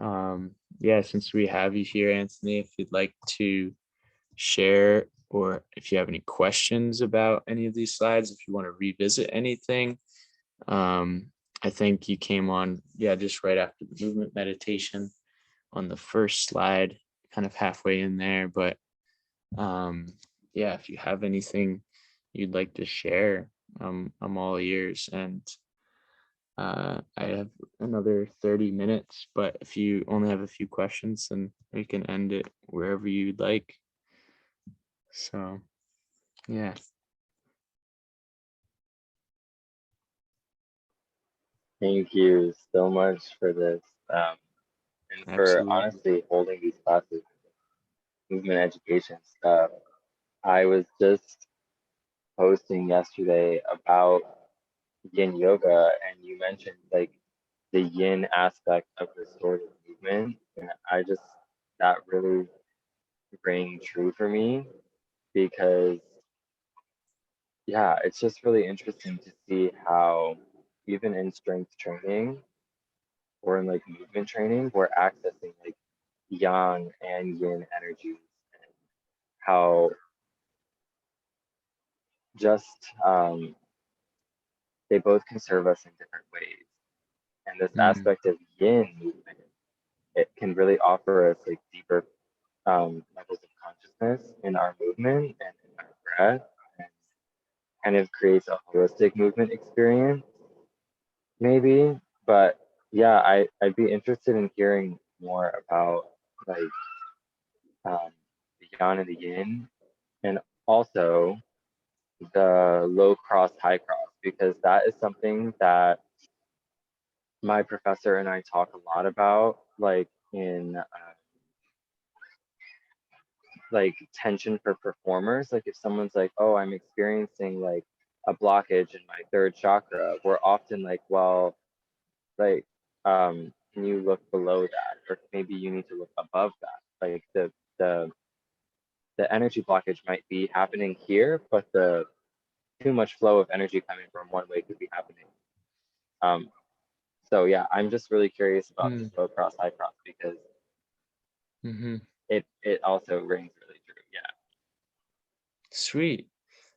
since we have you here, Anthony, if you'd like to share, or if you have any questions about any of these slides, if you want to revisit anything. I think you came on, just right after the movement meditation on the first slide, kind of halfway in there. But if you have anything you'd like to share, I'm all ears. And I have another 30 minutes, but if you only have a few questions, then we can end it wherever you'd like. So yeah, Thank you so much for this, and for absolutely. honestly holding these classes, movement education stuff. I was just posting yesterday about yin yoga, and you mentioned like the yin aspect of restorative movement, and I just that really rang true for me because yeah, it's just really interesting to see how even in strength training or in like movement training, we're accessing like yang and yin energies and how just they both can serve us in different ways. And this Mm, aspect of yin movement, it can really offer us like deeper levels of consciousness in our movement and in our breath, and kind of creates a holistic movement experience, maybe. But yeah, I'd be interested in hearing more about like the yang and the yin, and also the low cross, high cross, because that is something that my professor and I talk a lot about, like in like tension for performers. Like if someone's like, "Oh, I'm experiencing like a blockage in my third chakra," we're often like, "Well, like, can you look below that, or maybe you need to look above that? Like the the energy blockage might be happening here, but the too much flow of energy coming from one way could be happening." Um, so yeah, I'm just really curious about this mm, low cross, high cross because mm-hmm. it also rings really true. Yeah. Sweet.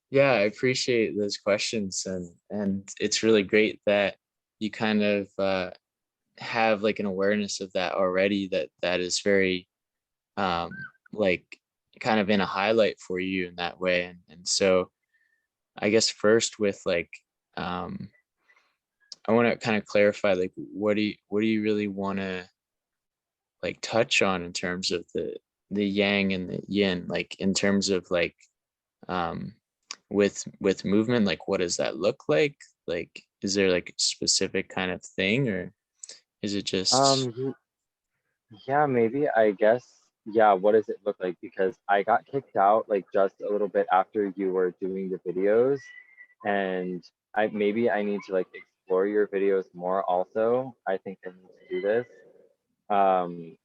Yeah, I appreciate those questions, and it's really great that you kind of have like an awareness of that already. That is very like kind of in a highlight for you in that way, and so I guess first with like um I want to kind of clarify like what do you really want to like touch on in terms of the yang and the yin, like in terms of like um with movement, like what does that look like is there like a specific kind of thing, or is it just Um, yeah, maybe I guess. Yeah, what does it look like? Because I got kicked out like just a little bit after you were doing the videos, and I need to like explore your videos more also. I think I need to do this. Um,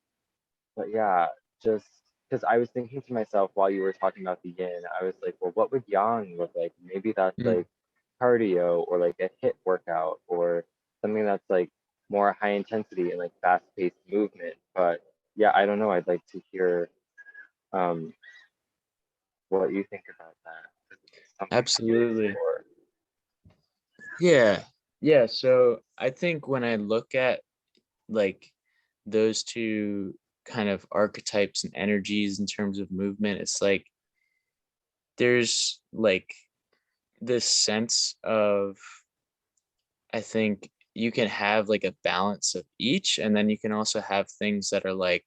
but yeah, just because I was thinking to myself while you were talking about the yin, I was like, well, what would yang look like? Maybe that's mm, like cardio or like a hit workout or something that's like more high intensity and like fast paced movement. But yeah, I don't know. I'd like to hear um, what you think about that. 'Cause it's something to absolutely. explore. Yeah, yeah, so I think when I look at like those two kind of archetypes and energies in terms of movement, it's like there's like this sense of, I think you can have like a balance of each, and then you can also have things that are like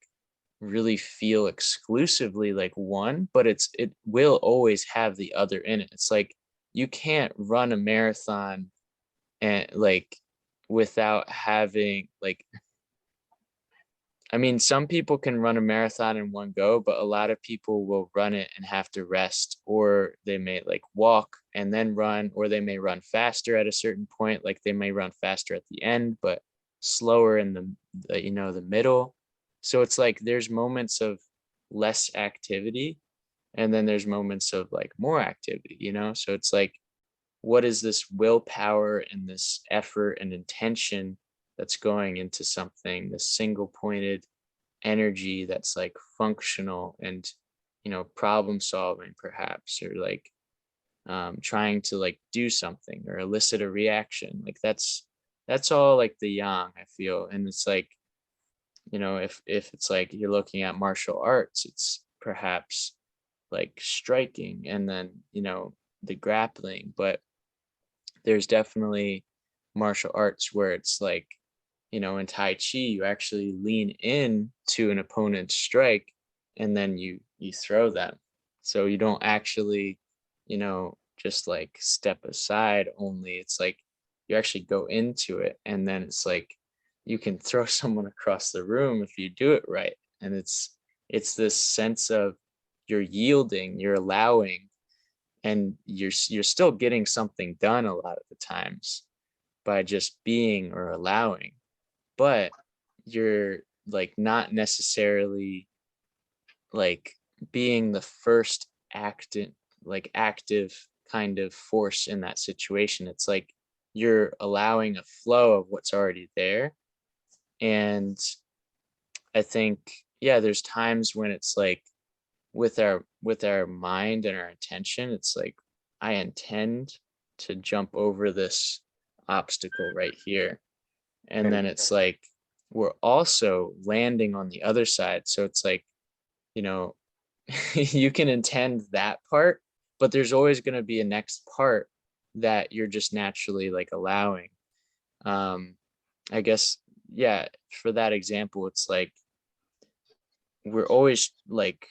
really feel exclusively like one, but it will always have the other in it. It's like you can't run a marathon and like without having like, I mean, some people can run a marathon in one go, but a lot of people will run it and have to rest, or they may like walk and then run, or they may run faster at a certain point. Like they may run faster at the end, but slower in the middle. So it's like there's moments of less activity, and then there's moments of like more activity. So it's like, what is this willpower and this effort and intention that's going into something, this single pointed energy that's like functional and problem solving perhaps, or like trying to like do something or elicit a reaction, like that's all like the yang, I feel. And it's like, if it's like you're looking at martial arts, it's perhaps like striking and then the grappling. But there's definitely martial arts where it's like, in Tai Chi, you actually lean in to an opponent's strike and then you throw them. So you don't actually, just like step aside only. It's like you actually go into it, and then it's like you can throw someone across the room if you do it right. And it's this sense of you're yielding, you're allowing, and you're still getting something done a lot of the times by just being or allowing, but you're like not necessarily like being the first active kind of force in that situation. It's like you're allowing a flow of what's already there. And I think, yeah, there's times when it's like with our mind and our intention, it's like I intend to jump over this obstacle right here. And then it's like we're also landing on the other side. So it's like, you know, you can intend that part, but there's always going to be a next part that you're just naturally like allowing. Um, I guess, yeah, for that example, it's like we're always like,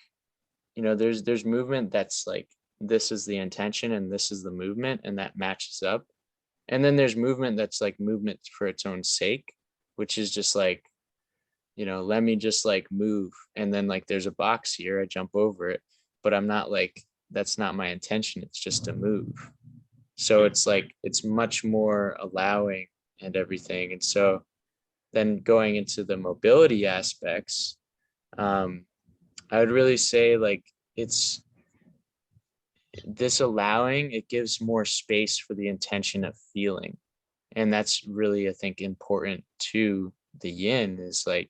there's movement that's like this is the intention and this is the movement, and that matches up. And then there's movement that's like movement for its own sake, which is just like, let me just like move. And then like there's a box here, I jump over it, but I'm not like, that's not my intention. It's just a move. So it's like, it's much more allowing and everything. And so then going into the mobility aspects, I would really say like it's this allowing, it gives more space for the intention of feeling. And that's really, I think, important to the yin is like,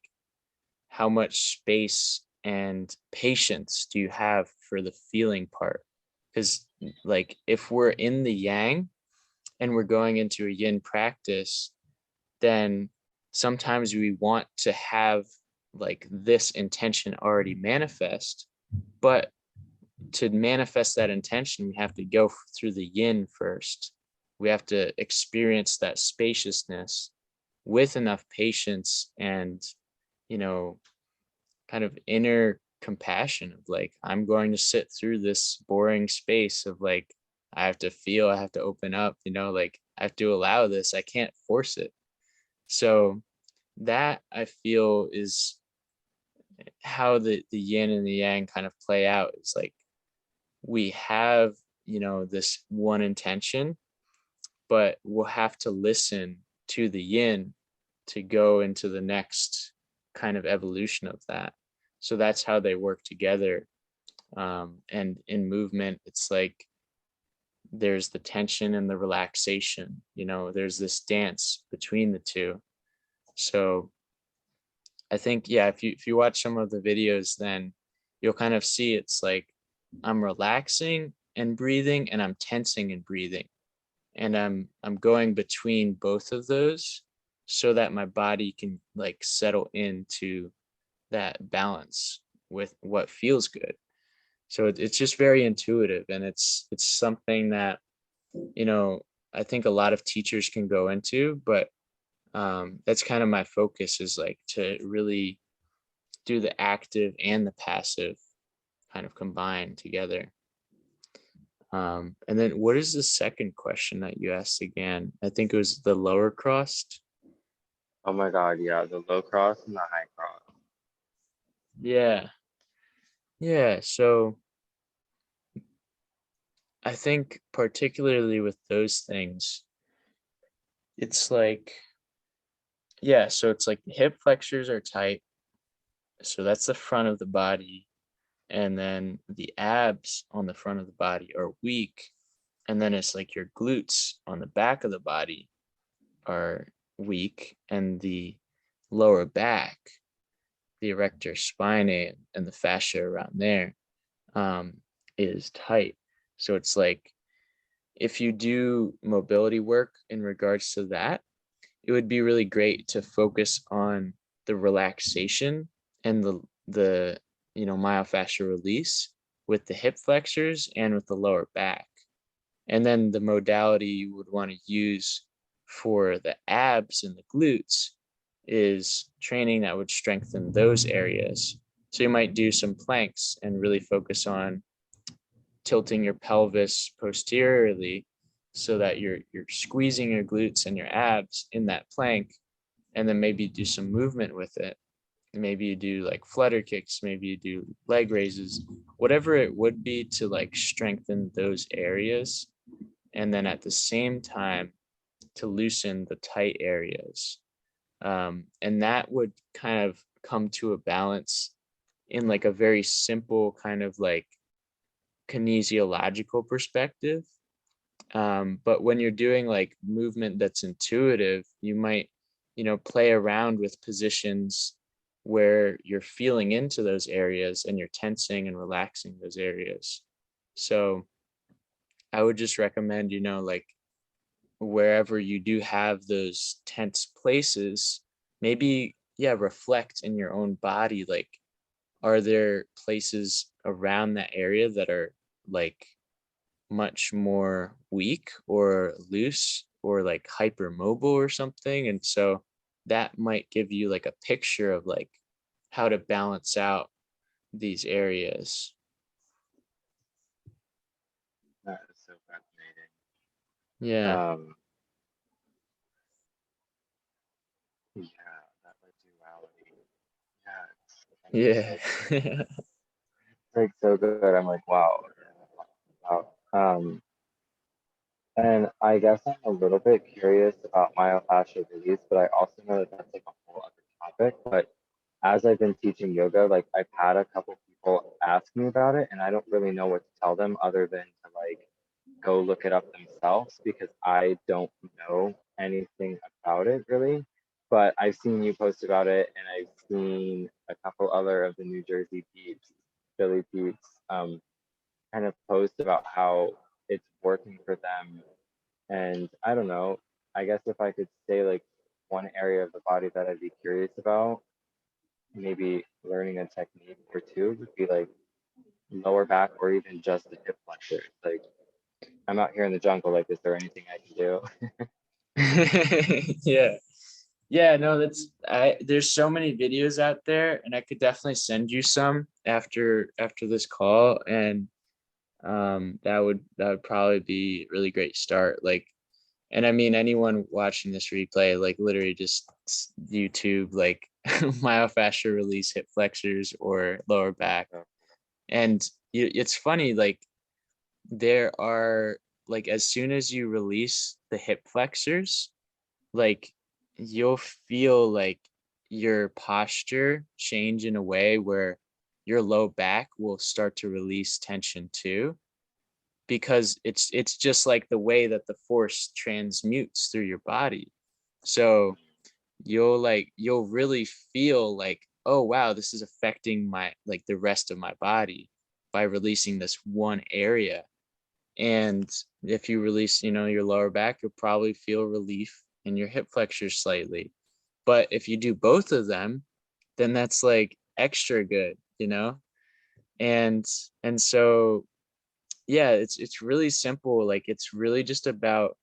how much space and patience do you have for the feeling part? Because like if we're in the yang and we're going into a yin practice, then sometimes we want to have like this intention already manifest, but to manifest that intention, we have to go through the yin first. We have to experience that spaciousness with enough patience and, you know, kind of inner compassion of like, I'm going to sit through this boring space of like, I have to feel, I have to open up, like I have to allow this. I can't force it. So that I feel is how the yin and the yang kind of play out. It's like we have, this one intention, but we'll have to listen to the yin to go into the next kind of evolution of that. So that's how they work together. And in movement, it's like there's the tension and the relaxation, there's this dance between the two. So I think, yeah, if you watch some of the videos, then you'll kind of see it's like I'm relaxing and breathing and I'm tensing and breathing. And I'm going between both of those so that my body can like settle into that balance with what feels good. So it's just very intuitive, and it's something that, I think a lot of teachers can go into, but that's kind of my focus is like to really do the active and the passive kind of combined together. And then what is the second question that you asked again? I think it was the lower crossed. Oh my God, yeah, the low cross and the high cross. Yeah. Yeah. So I think particularly with those things, it's like, yeah, so it's like the hip flexors are tight. So that's the front of the body. And then the abs on the front of the body are weak. And then it's like your glutes on the back of the body are weak. And the lower back, the erector spinae and the fascia around there is tight. So it's like if you do mobility work in regards to that, it would be really great to focus on the relaxation and the myofascial release with the hip flexors and with the lower back. And then the modality you would want to use for the abs and the glutes is training that would strengthen those areas. So you might do some planks and really focus on tilting your pelvis posteriorly so that you're squeezing your glutes and your abs in that plank, and then maybe do some movement with it. Maybe you do like flutter kicks, maybe you do leg raises, whatever it would be to like strengthen those areas. And then at the same time, to loosen the tight areas. And that would kind of come to a balance in like a very simple kind of like kinesiological perspective. But when you're doing like movement that's intuitive, you might, play around with positions where you're feeling into those areas and you're tensing and relaxing those areas. So I would just recommend, like wherever you do have those tense places, maybe, yeah, reflect in your own body. Like, are there places around that area that are like much more weak or loose or like hypermobile or something? And so that might give you like a picture of like how to balance out these areas. That is so fascinating. Yeah. Yeah, that like duality. Yeah, Yeah. it's like so good. I'm like, wow. Wow. And I guess I'm a little bit curious about myofascial release, but I also know that that's like a whole other topic. But as I've been teaching yoga, like I've had a couple people ask me about it, and I don't really know what to tell them other than to like go look it up themselves because I don't know anything about it really. But I've seen you post about it, and I've seen a couple other of the New Jersey peeps, Philly peeps, kind of post about how it's working for them. And I don't know, I guess if I could say like one area of the body that I'd be curious about, maybe learning a technique or two would be like lower back or even just the hip flexor. Like I'm out here in the jungle, like is there anything I can do? Yeah. Yeah, no, there's so many videos out there, and I could definitely send you some after this call. And that would probably be a really great start. Like, and I mean, anyone watching this replay, like literally just YouTube like myofascial release hip flexors or lower back. And it's funny, like there are like as soon as you release the hip flexors, like you'll feel like your posture change in a way where your low back will start to release tension too, because it's just like the way that the force transmutes through your body. So you'll really feel like, oh wow, this is affecting my like the rest of my body by releasing this one area. And if you release, your lower back, you'll probably feel relief in your hip flexors slightly. But if you do both of them, then that's like extra good. And and so yeah, it's really simple. Like it's really just about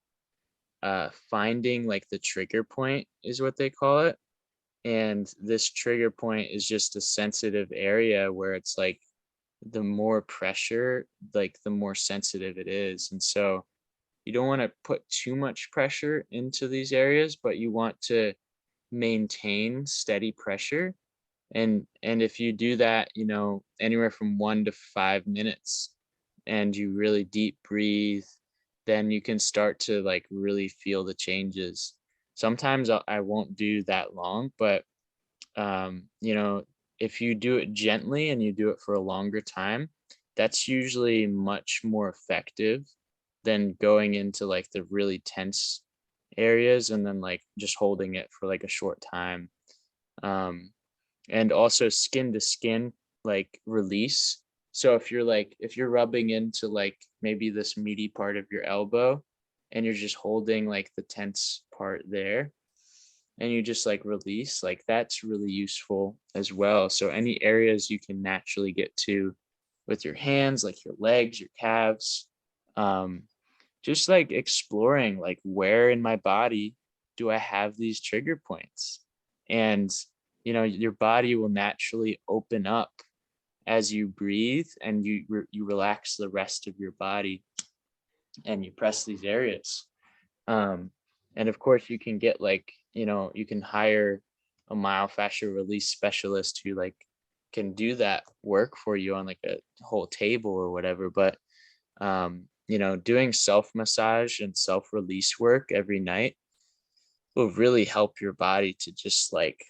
finding like the trigger point is what they call it. And this trigger point is just a sensitive area where it's like the more pressure, like the more sensitive it is. And so you don't want to put too much pressure into these areas, but you want to maintain steady pressure. And if you do that, anywhere from 1 to 5 minutes, and you really deep breathe, then you can start to like really feel the changes. Sometimes I won't do that long, but if you do it gently and you do it for a longer time, that's usually much more effective than going into like the really tense areas and then like just holding it for like a short time. And also skin to skin like release. So if you're rubbing into like maybe this meaty part of your elbow and you're just holding like the tense part there, and you just like release, like that's really useful as well. So any areas you can naturally get to with your hands, like your legs, your calves, um, just like exploring like where in my body do I have these trigger points. And your body will naturally open up as you breathe and you relax the rest of your body and you press these areas. And of course you can get like, you can hire a myofascial release specialist who like can do that work for you on like a whole table or whatever. But doing self massage and self release work every night will really help your body to just like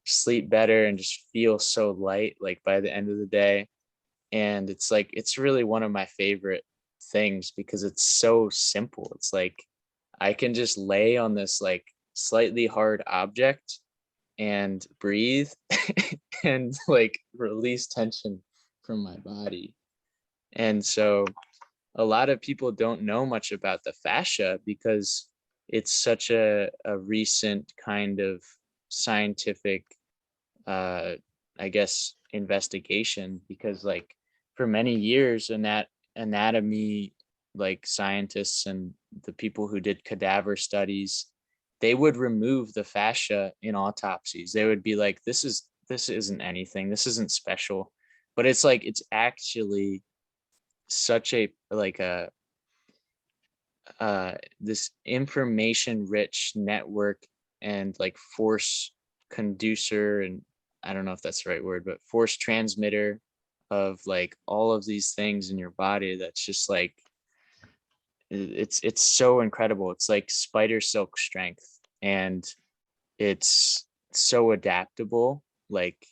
sleep better and just feel so light like by the end of the day. And it's really one of my favorite things because it's so simple. It's like I can just lay on this like slightly hard object and breathe and like release tension from my body. And so a lot of people don't know much about the fascia because it's such a recent kind of scientific I guess investigation, because like for many years anatomy like scientists and the people who did cadaver studies, they would remove the fascia in autopsies. They would be like, this isn't anything, this isn't special. But it's like it's actually such a like a this information rich network and like force conducer, and I don't know if that's the right word, but force transmitter of like all of these things in your body. That's just like it's so incredible. It's like spider silk strength, and it's so adaptable. Like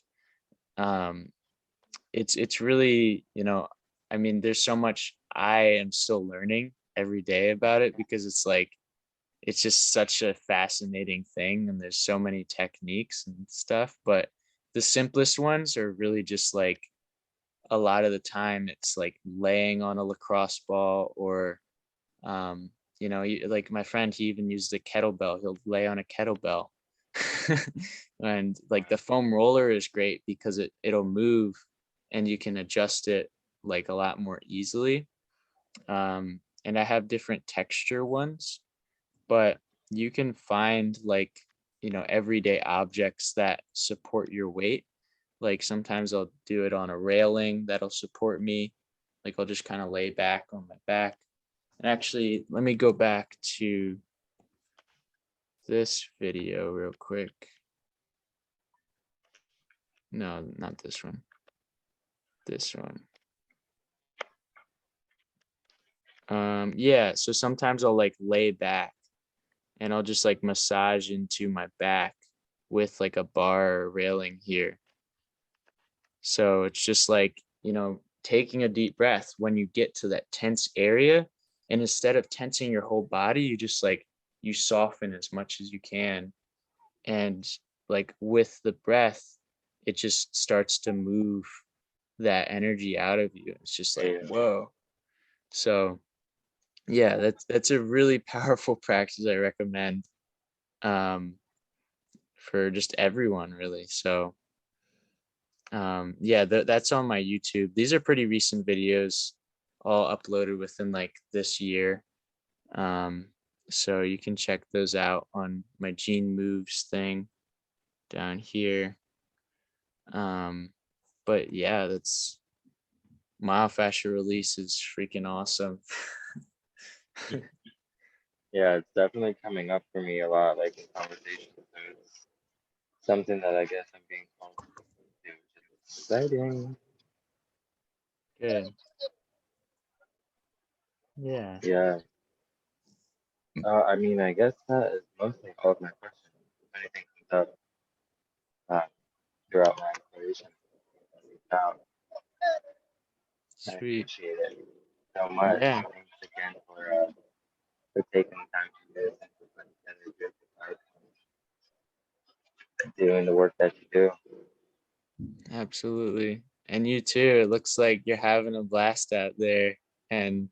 um it's really, I mean, there's so much I am still learning every day about it, because it's like it's just such a fascinating thing, and there's so many techniques and stuff. But the simplest ones are really just like, a lot of the time it's like laying on a lacrosse ball, or like my friend, he even used a kettlebell. He'll lay on a kettlebell. And like the foam roller is great because it'll move and you can adjust it like a lot more easily. And I have different texture ones, but you can find like, everyday objects that support your weight. Like sometimes I'll do it on a railing that'll support me. Like I'll just kind of lay back on my back. And actually, let me go back to this video real quick. No, not this one. This one. Yeah, so sometimes I'll like lay back and I'll just like massage into my back with like a bar or railing here. So it's just like, taking a deep breath when you get to that tense area. And instead of tensing your whole body, you just like, you soften as much as you can. And like with the breath, it just starts to move that energy out of you. It's just like, whoa. So yeah, that's a really powerful practice I recommend for just everyone really. So yeah, that's on my YouTube. These are pretty recent videos, all uploaded within like this year. So you can check those out on my Gene Moves thing down here. But yeah, that's myofascial release is freaking awesome. Yeah, it's definitely coming up for me a lot, like in conversations. So it's something that I guess I'm being comfortable with, which is exciting. Good. Yeah. Yeah. I mean, I guess that is mostly all of my questions. If anything comes up throughout my exploration, out. I Sweet. appreciate it so much. Yeah, Thanks again for taking the time to do this and for putting together your advice and doing the work that you do. absolutely. And you too. It looks like you're having a blast out there. And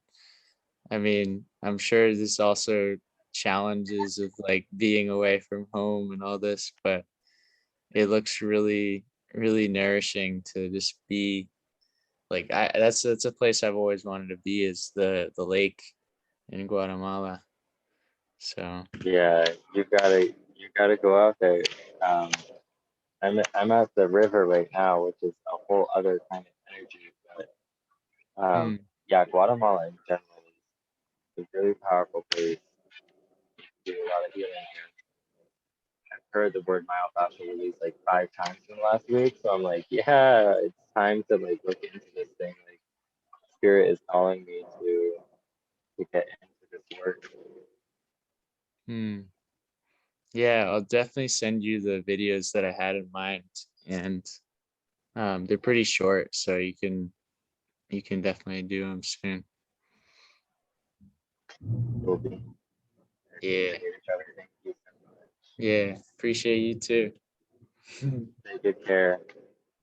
I mean, I'm sure this also challenges of like being away from home and all this, but it looks really, really nourishing to just be like, that's a place I've always wanted to be, is the lake in Guatemala. So Yeah, you gotta go out there. Um, I'm at the river right now, which is a whole other kind of energy. But Hmm. yeah, Guatemala in general is a really powerful place. Do a lot of healing here. I've heard the word myofascial release like 5 times in the last week, so I'm like, yeah, it's time to like look into this thing. Like, spirit is calling me to get into this work. Hmm. Yeah, I'll definitely send you the videos that I had in mind, and they're pretty short, so you can definitely do them soon. Will be. Yeah, Appreciate each other. Thank you so much. yeah, appreciate you too. Take good care.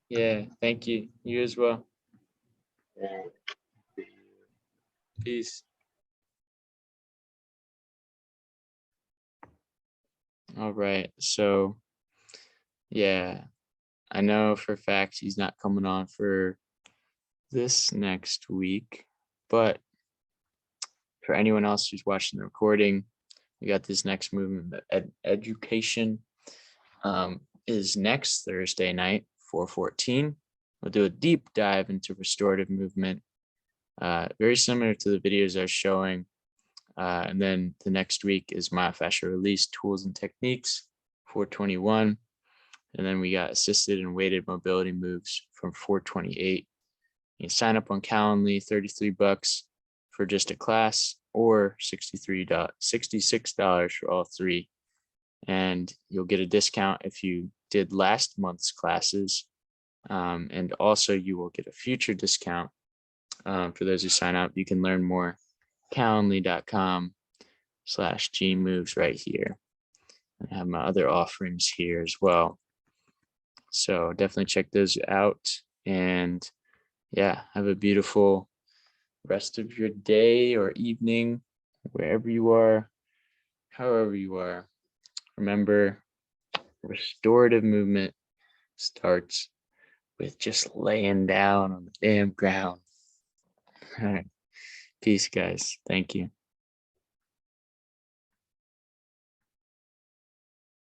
Yeah, thank you. You as well. And see you. Peace. All right. So, yeah, I know for a fact he's not coming on for this next week, but for anyone else who's watching the recording, we got this next movement, education, is next Thursday night, 4:14. We'll do a deep dive into restorative movement, very similar to the videos I was showing. And then the next week is myofascial release tools and techniques, 4:21. And then we got assisted and weighted mobility moves from 4:28. You can sign up on Calendly, $33 for just a class, or $66 for all three. And you'll get a discount if you did last month's classes. And also you will get a future discount for those who sign up. You can learn more, calendly.com/gmoves right here. And I have my other offerings here as well. So definitely check those out. And yeah, have a beautiful rest of your day or evening, wherever you are, however you are. Remember, restorative movement starts with just laying down on the damn ground. All right. Peace, guys. Thank you.